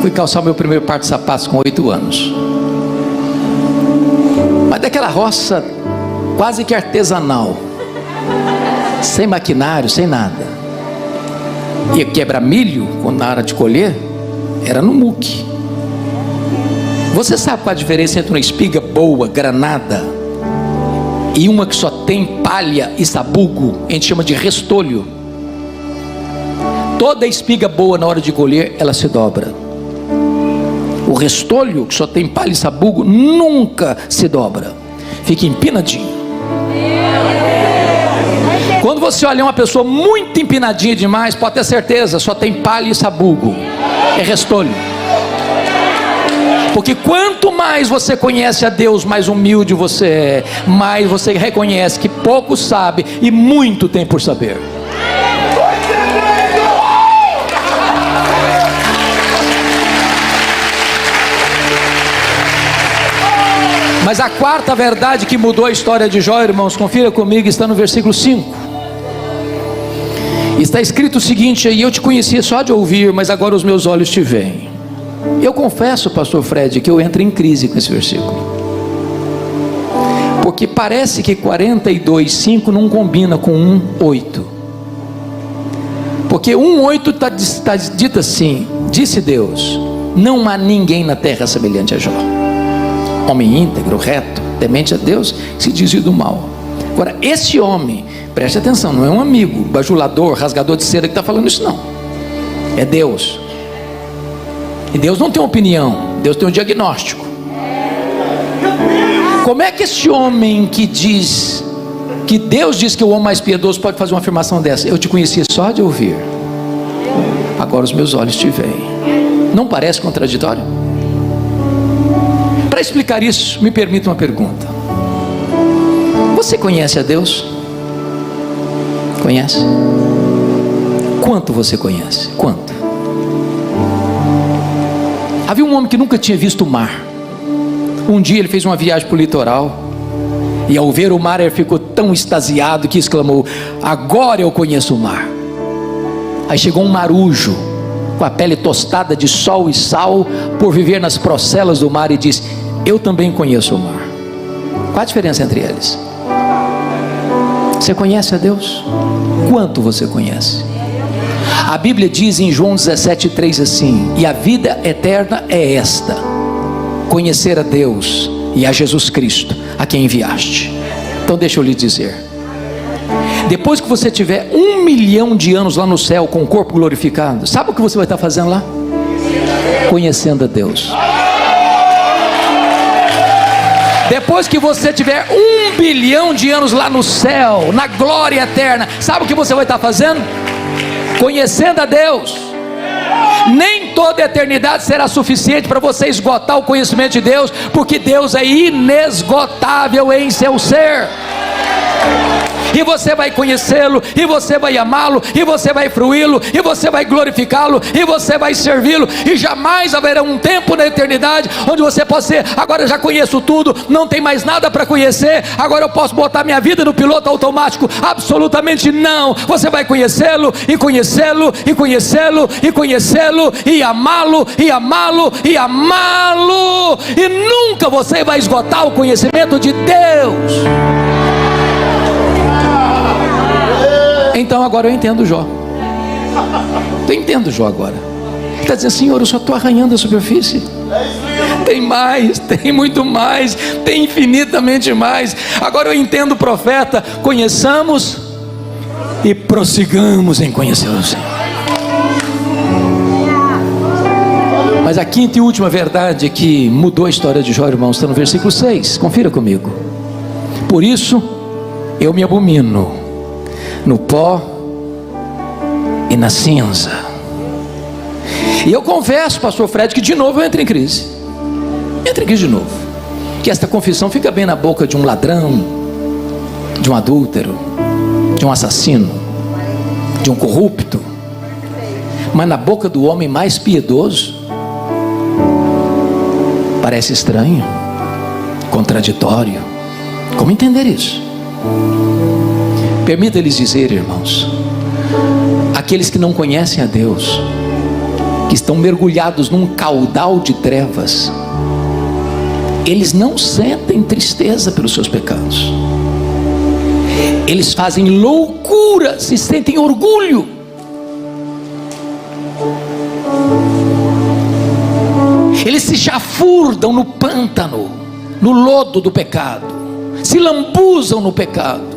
Fui calçar o meu primeiro par de sapatos com 8 anos. Mas daquela roça quase que artesanal, sem maquinário, sem nada. Ia quebrar milho quando na hora de colher era no muque. Você sabe qual a diferença entre uma espiga boa, granada, e uma que só tem palha e sabugo? A gente chama de restolho. Toda espiga boa, na hora de colher, ela se dobra. O restolho, que só tem palha e sabugo, nunca se dobra, fica empinadinho. Quando você olha uma pessoa muito empinadinha demais, pode ter certeza, só tem palha e sabugo, é restolho. Porque quanto mais você conhece a Deus, mais humilde você é, mais você reconhece que pouco sabe e muito tem por saber. Mas a quarta verdade que mudou a história de Jó, irmãos, confira comigo, está no versículo 5. Está escrito o seguinte: e eu te conhecia só de ouvir, mas agora os meus olhos te veem. Eu confesso, pastor Fred, que eu entro em crise com esse versículo, porque parece que 42:5 não combina com 1:8. Porque 1:8 está dito assim: disse Deus, não há ninguém na terra semelhante a Jó, homem íntegro, reto, temente a Deus, se desvia do mal. Agora, esse homem, preste atenção, não é um amigo, bajulador, rasgador de seda que está falando isso, não. É Deus. E Deus não tem uma opinião, Deus tem um diagnóstico. Como é que esse homem que diz que Deus diz que o homem mais piedoso pode fazer uma afirmação dessa? Eu te conhecia só de ouvir, agora os meus olhos te veem. Não parece contraditório? Para explicar isso, me permita uma pergunta. Você conhece a Deus? Conhece? Quanto você conhece? Quanto? Havia um homem que nunca tinha visto o mar. Um dia ele fez uma viagem para o litoral, e ao ver o mar ele ficou tão extasiado que exclamou: agora eu conheço o mar. Aí chegou um marujo, com a pele tostada de sol e sal, por viver nas procelas do mar, e disse: eu também conheço o mar. Qual a diferença entre eles? Você conhece a Deus? Quanto você conhece? A Bíblia diz em João 17,3 assim: e a vida eterna é esta, conhecer a Deus e a Jesus Cristo, a quem enviaste. Então deixa eu lhe dizer, depois que você tiver 1 milhão de anos lá no céu com o corpo glorificado, sabe o que você vai estar fazendo lá? Conhecendo a Deus. Depois que você tiver 1 bilhão de anos lá no céu, na glória eterna, sabe o que você vai estar fazendo? Conhecendo a Deus. Nem toda a eternidade será suficiente para você esgotar o conhecimento de Deus, porque Deus é inesgotável em seu ser. E você vai conhecê-lo, e você vai amá-lo, e você vai fruí-lo, e você vai glorificá-lo, e você vai servi-lo, e jamais haverá um tempo na eternidade onde você possa ser: agora eu já conheço tudo, não tem mais nada para conhecer, agora eu posso botar minha vida no piloto automático. Absolutamente não. Você vai conhecê-lo, e conhecê-lo, e conhecê-lo, e conhecê-lo, e amá-lo, e amá-lo, e amá-lo, e nunca você vai esgotar o conhecimento de Deus. Então agora eu entendo Jó. Eu entendo Jó agora. Ele está dizendo: Senhor, eu só estou arranhando a superfície. Tem mais, tem muito mais, tem infinitamente mais. Agora eu entendo o profeta: conheçamos e prossigamos em conhecer o Senhor. Mas a quinta e última verdade que mudou a história de Jó, irmãos, está no versículo 6. Confira comigo. Por isso eu me abomino no pó e na cinza. E eu confesso, pastor Fred, que de novo eu entro em crise. Entra em crise de novo. Que esta confissão fica bem na boca de um ladrão, de um adúltero, de um assassino, de um corrupto. Mas na boca do homem mais piedoso parece estranho, contraditório. Como entender isso? Permita-lhes dizer, irmãos, aqueles que não conhecem a Deus, que estão mergulhados num caudal de trevas, eles não sentem tristeza pelos seus pecados, eles fazem loucura, se sentem orgulho. Eles se chafurdam no pântano, no lodo do pecado, se lambuzam no pecado.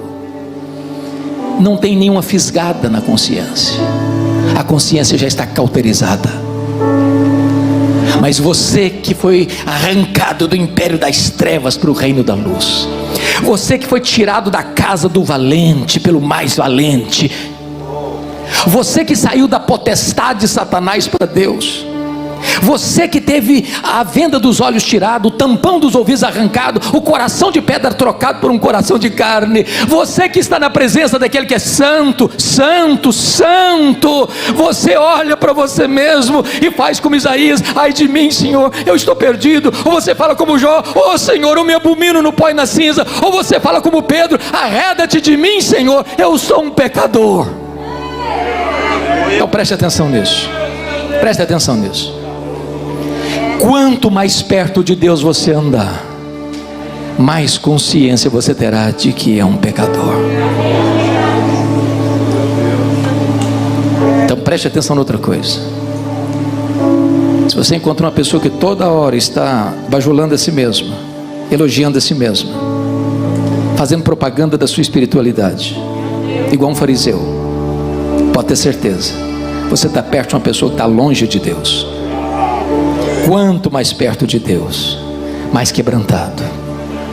Não tem nenhuma fisgada na consciência, a consciência já está cauterizada. Mas você que foi arrancado do império das trevas para o reino da luz, você que foi tirado da casa do valente pelo mais valente, você que saiu da potestade de Satanás para Deus, você que teve a venda dos olhos tirada, o tampão dos ouvidos arrancado, o coração de pedra trocado por um coração de carne, você que está na presença daquele que é santo, santo, santo, você olha para você mesmo e faz como Isaías: ai de mim, Senhor, eu estou perdido. Ou você fala como Jó: oh Senhor, eu me abomino no pó e na cinza. Ou você fala como Pedro: arreda-te de mim, Senhor, eu sou um pecador. Então preste atenção nisso, preste atenção nisso. Quanto mais perto de Deus você andar, mais consciência você terá de que é um pecador. Então preste atenção em outra coisa. Se você encontra uma pessoa que toda hora está bajulando a si mesma, elogiando a si mesma, fazendo propaganda da sua espiritualidade, igual um fariseu, pode ter certeza, você está perto de uma pessoa que está longe de Deus. Quanto mais perto de Deus, mais quebrantado,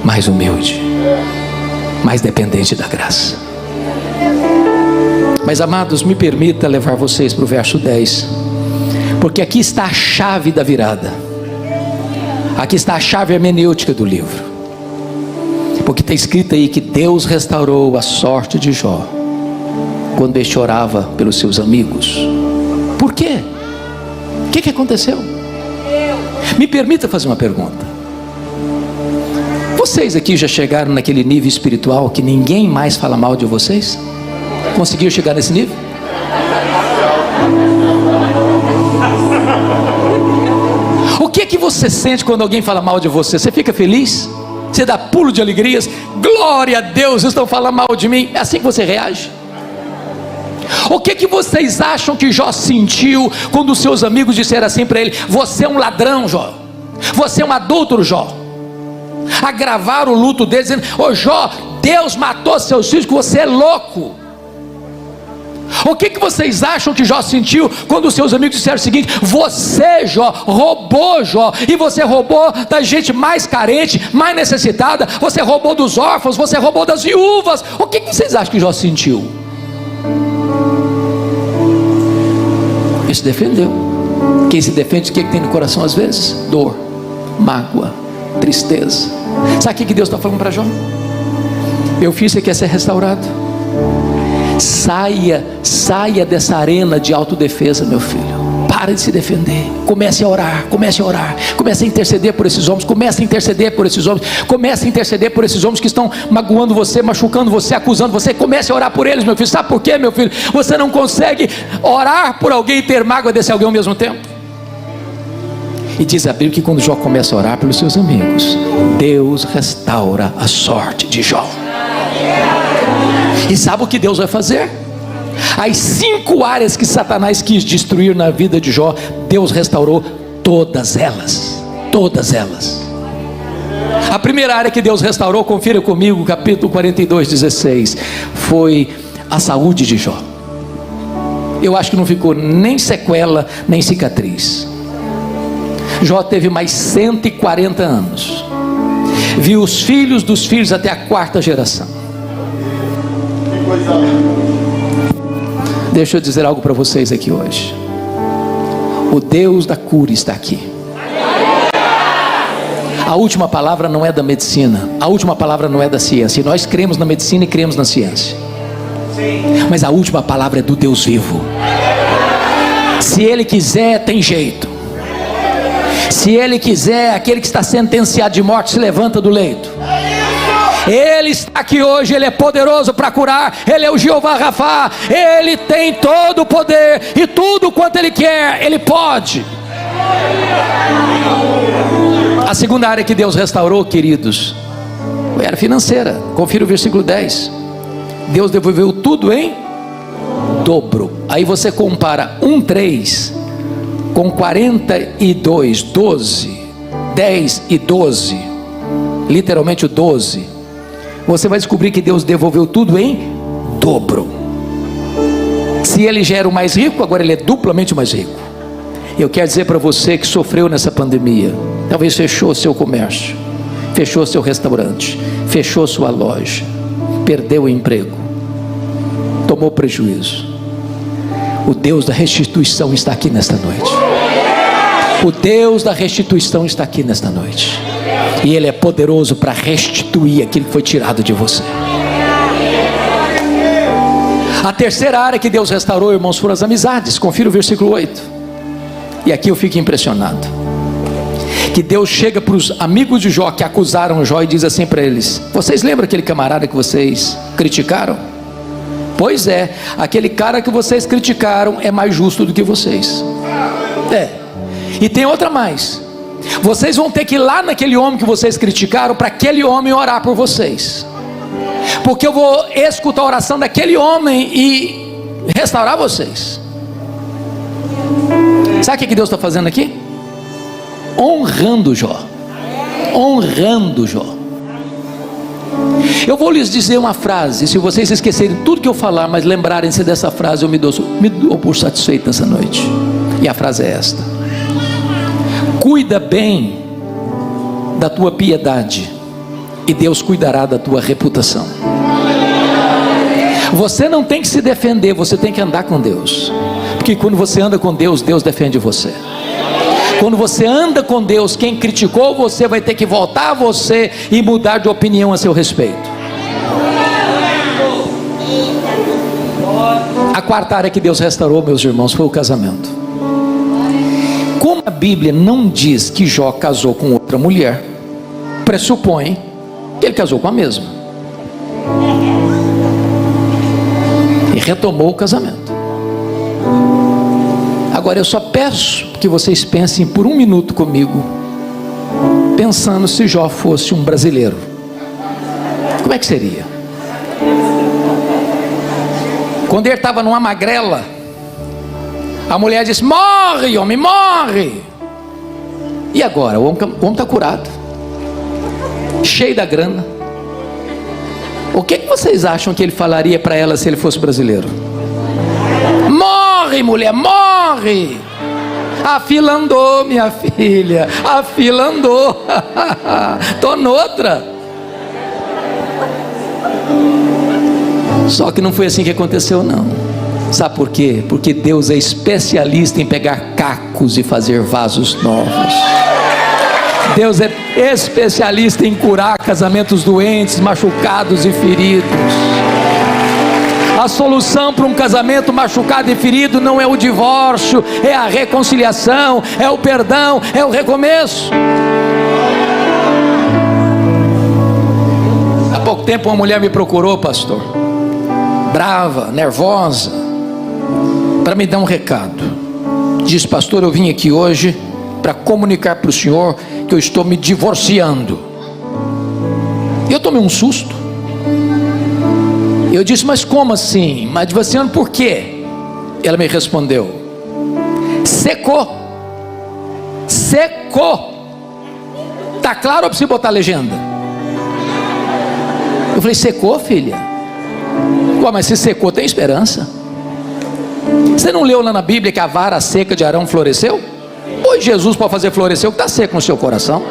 mais humilde, mais dependente da graça. Mas amados, me permita levar vocês para o verso 10, porque aqui está a chave da virada, aqui está a chave hermenêutica do livro. Porque está escrito aí que Deus restaurou a sorte de Jó quando ele chorava pelos seus amigos. Por quê? O que aconteceu? Me permita fazer uma pergunta. Vocês aqui já chegaram naquele nível espiritual que ninguém mais fala mal de vocês? Conseguiram chegar nesse nível? O que você sente quando alguém fala mal de você? Você fica feliz? Você dá pulo de alegrias? Glória a Deus, estão falando mal de mim. É assim que você reage? O que vocês acham que Jó sentiu quando os seus amigos disseram assim para ele: você é um ladrão, Jó, você é um adúltero, Jó? Agravaram o luto dele, dizendo: ô Jó, Deus matou seus filhos, que você é louco. O que vocês acham que Jó sentiu quando os seus amigos disseram o seguinte: você, Jó, roubou, Jó, e você roubou da gente mais carente, mais necessitada, você roubou dos órfãos, você roubou das viúvas? O que vocês acham que Jó sentiu? Ele se defendeu. Quem se defende, o que tem no coração às vezes? Dor, mágoa, tristeza. Sabe o que Deus está falando para Jó? Meu filho, você quer ser restaurado? Saia dessa arena de autodefesa, meu filho. Para de se defender. Comece a orar, comece a interceder por esses homens, comece a interceder por esses homens que estão magoando você, machucando você, acusando você. Comece a orar por eles, meu filho. Sabe por quê, meu filho? Você não consegue orar por alguém e ter mágoa desse alguém ao mesmo tempo. E diz a Bíblia que quando Jó começa a orar pelos seus amigos, Deus restaura a sorte de Jó. E sabe o que Deus vai fazer? As 5 áreas que Satanás quis destruir na vida de Jó, Deus restaurou todas elas. Todas elas. A primeira área que Deus restaurou, confira comigo, capítulo 42, 16, foi a saúde de Jó. Eu acho que não ficou nem sequela, nem cicatriz. Jó teve mais 140 anos. Viu os filhos dos filhos até a 4ª geração. Deixa eu dizer algo para vocês aqui hoje. O Deus da cura está aqui. A última palavra não é da medicina, a última palavra não é da ciência. Nós cremos na medicina e cremos na ciência, mas a última palavra é do Deus vivo. Se Ele quiser, tem jeito. Se Ele quiser, aquele que está sentenciado de morte se levanta do leito. Ele está aqui hoje, Ele é poderoso para curar, Ele é o Jeová Rafá, Ele tem todo o poder, e tudo quanto Ele quer, Ele pode. A segunda área que Deus restaurou, queridos, era financeira. Confira o versículo 10. Deus devolveu tudo em dobro. Aí você compara 1:3 com 42, 12, 10 e 12, literalmente o 12. Você vai descobrir que Deus devolveu tudo em dobro. Se Ele já era o mais rico, agora Ele é duplamente mais rico. Eu quero dizer para você que sofreu nessa pandemia, talvez fechou seu comércio, fechou seu restaurante, fechou sua loja, perdeu o emprego, tomou prejuízo. O Deus da restituição está aqui nesta noite. O Deus da restituição está aqui nesta noite. E Ele é poderoso para restituir aquilo que foi tirado de você. A terceira área que Deus restaurou, irmãos, foram as amizades. Confira o versículo 8. E aqui eu fico impressionado. Que Deus chega para os amigos de Jó, que acusaram Jó, e diz assim para eles: vocês lembram aquele camarada que vocês criticaram? Pois é, aquele cara que vocês criticaram é mais justo do que vocês. E tem outra mais. Vocês vão ter que ir lá naquele homem que vocês criticaram, para aquele homem orar por vocês, porque eu vou escutar a oração daquele homem e restaurar vocês. Sabe o que Deus está fazendo aqui? Honrando Jó. Honrando Jó. Eu vou lhes dizer uma frase. Se vocês esquecerem tudo que eu falar, mas lembrarem-se dessa frase, eu me dou por satisfeito nessa noite. E a frase é esta: cuida bem da tua piedade, e Deus cuidará da tua reputação. Você não tem que se defender, você tem que andar com Deus. Porque quando você anda com Deus, Deus defende você. Quando você anda com Deus, quem criticou você vai ter que voltar a você e mudar de opinião a seu respeito. A quarta área que Deus restaurou, meus irmãos, foi o casamento. Como a Bíblia não diz que Jó casou com outra mulher, pressupõe que ele casou com a mesma e retomou o casamento. Agora eu só peço que vocês pensem por um minuto comigo, pensando se Jó fosse um brasileiro, como é que seria? Quando ele estava numa magrela, a mulher disse: morre, homem, morre. E agora? O homem está curado, cheio da grana. O que vocês acham que ele falaria para ela se ele fosse brasileiro? Morre, mulher, morre. A fila andou, minha filha, a fila andou. Estou noutra. Só que não foi assim que aconteceu, não. Sabe por quê? Porque Deus é especialista em pegar cacos e fazer vasos novos. Deus é especialista em curar casamentos doentes, machucados e feridos. A solução para um casamento machucado e ferido não é o divórcio, é a reconciliação, é o perdão, é o recomeço. Há pouco tempo uma mulher me procurou, pastor, brava, nervosa, para me dar um recado. Diz: pastor, eu vim aqui hoje para comunicar para o senhor que eu estou me divorciando. Eu tomei um susto. Eu disse: mas como assim? Mas divorciando por quê? Ela me respondeu: secou. Secou. Tá claro ou precisa botar a legenda? Eu falei: secou, filha? Ué, mas se secou, tem esperança. Você não leu lá na Bíblia que a vara seca de Arão floresceu? Pois Jesus pode fazer florescer o que está seco no seu coração.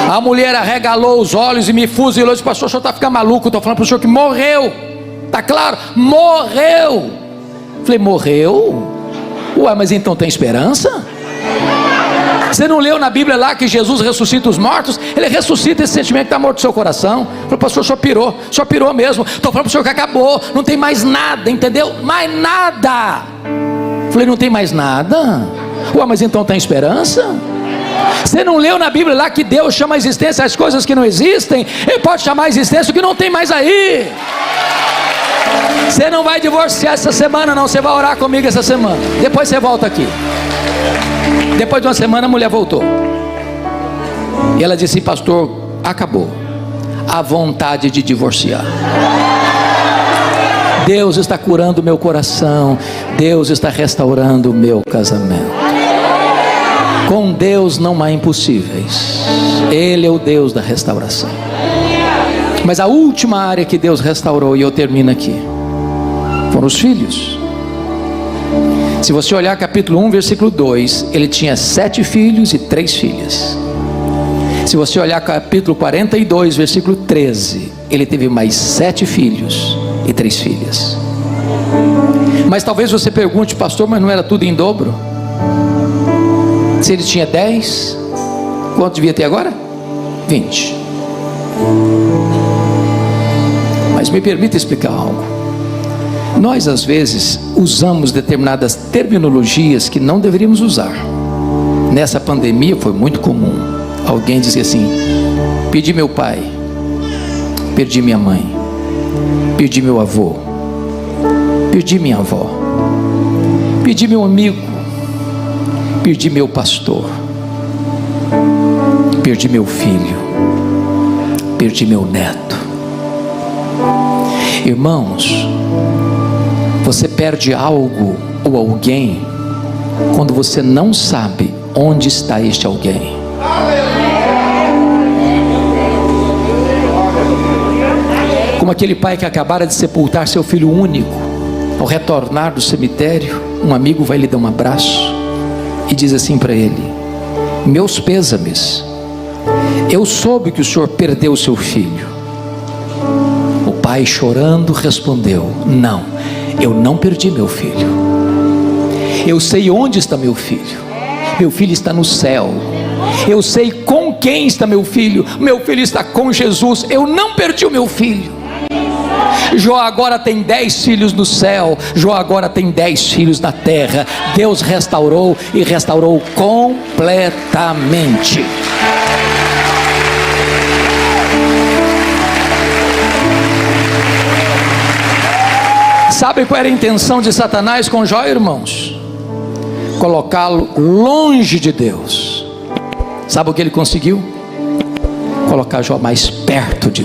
A mulher arregalou os olhos e me fuzilou e disse: pastor, o senhor está ficando maluco, estou falando para o senhor que morreu. Está claro? Morreu. Falei: morreu? Ué, mas então tem esperança? Você não leu na Bíblia lá que Jesus ressuscita os mortos? Ele ressuscita esse sentimento que está morto no seu coração. Falei: pastor, o senhor pirou mesmo. Estou falando para o senhor que acabou, não tem mais nada, entendeu? Mais nada. Falei: não tem mais nada? Ué, mas então tem esperança? Você não leu na Bíblia lá que Deus chama a existência as coisas que não existem? Ele pode chamar a existência o que não tem mais aí. Você não vai divorciar essa semana, não. Você vai orar comigo essa semana. Depois você volta aqui. Depois de uma semana a mulher voltou. E ela disse: pastor, acabou a vontade de divorciar. Deus está curando o meu coração. Deus está restaurando o meu casamento. Com Deus não há impossíveis. Ele é o Deus da restauração. Mas a última área que Deus restaurou, e eu termino aqui, foram os filhos. Se você olhar capítulo 1, versículo 2, ele tinha 7 filhos e 3 filhas. Se você olhar capítulo 42, versículo 13, ele teve mais 7 filhos e 3 filhas. Mas talvez você pergunte: pastor, mas não era tudo em dobro? Se ele tinha 10, quanto devia ter agora? 20. Mas me permita explicar algo. Nós às vezes usamos determinadas terminologias que não deveríamos usar. Nessa pandemia foi muito comum alguém dizer assim: perdi meu pai, perdi minha mãe, perdi meu avô, perdi minha avó, perdi meu amigo, perdi meu pastor, perdi meu filho, perdi meu neto. Irmãos, você perde algo ou alguém quando você não sabe onde está este alguém. Como aquele pai que acabara de sepultar seu filho único. Ao retornar do cemitério, um amigo vai lhe dar um abraço e diz assim para ele: meus pêsames, eu soube que o senhor perdeu o seu filho. O pai, chorando, respondeu: não, eu não perdi meu filho. Eu sei onde está meu filho. Meu filho está no céu. Eu sei com quem está meu filho. Meu filho está com Jesus. Eu não perdi o meu filho. Jó agora tem 10 filhos no céu. Jó agora tem 10 filhos na terra. Deus restaurou e restaurou completamente. Sabe qual era a intenção de Satanás com Jó, irmãos? Colocá-lo longe de Deus. Sabe o que ele conseguiu? Colocar Jó mais perto de Deus.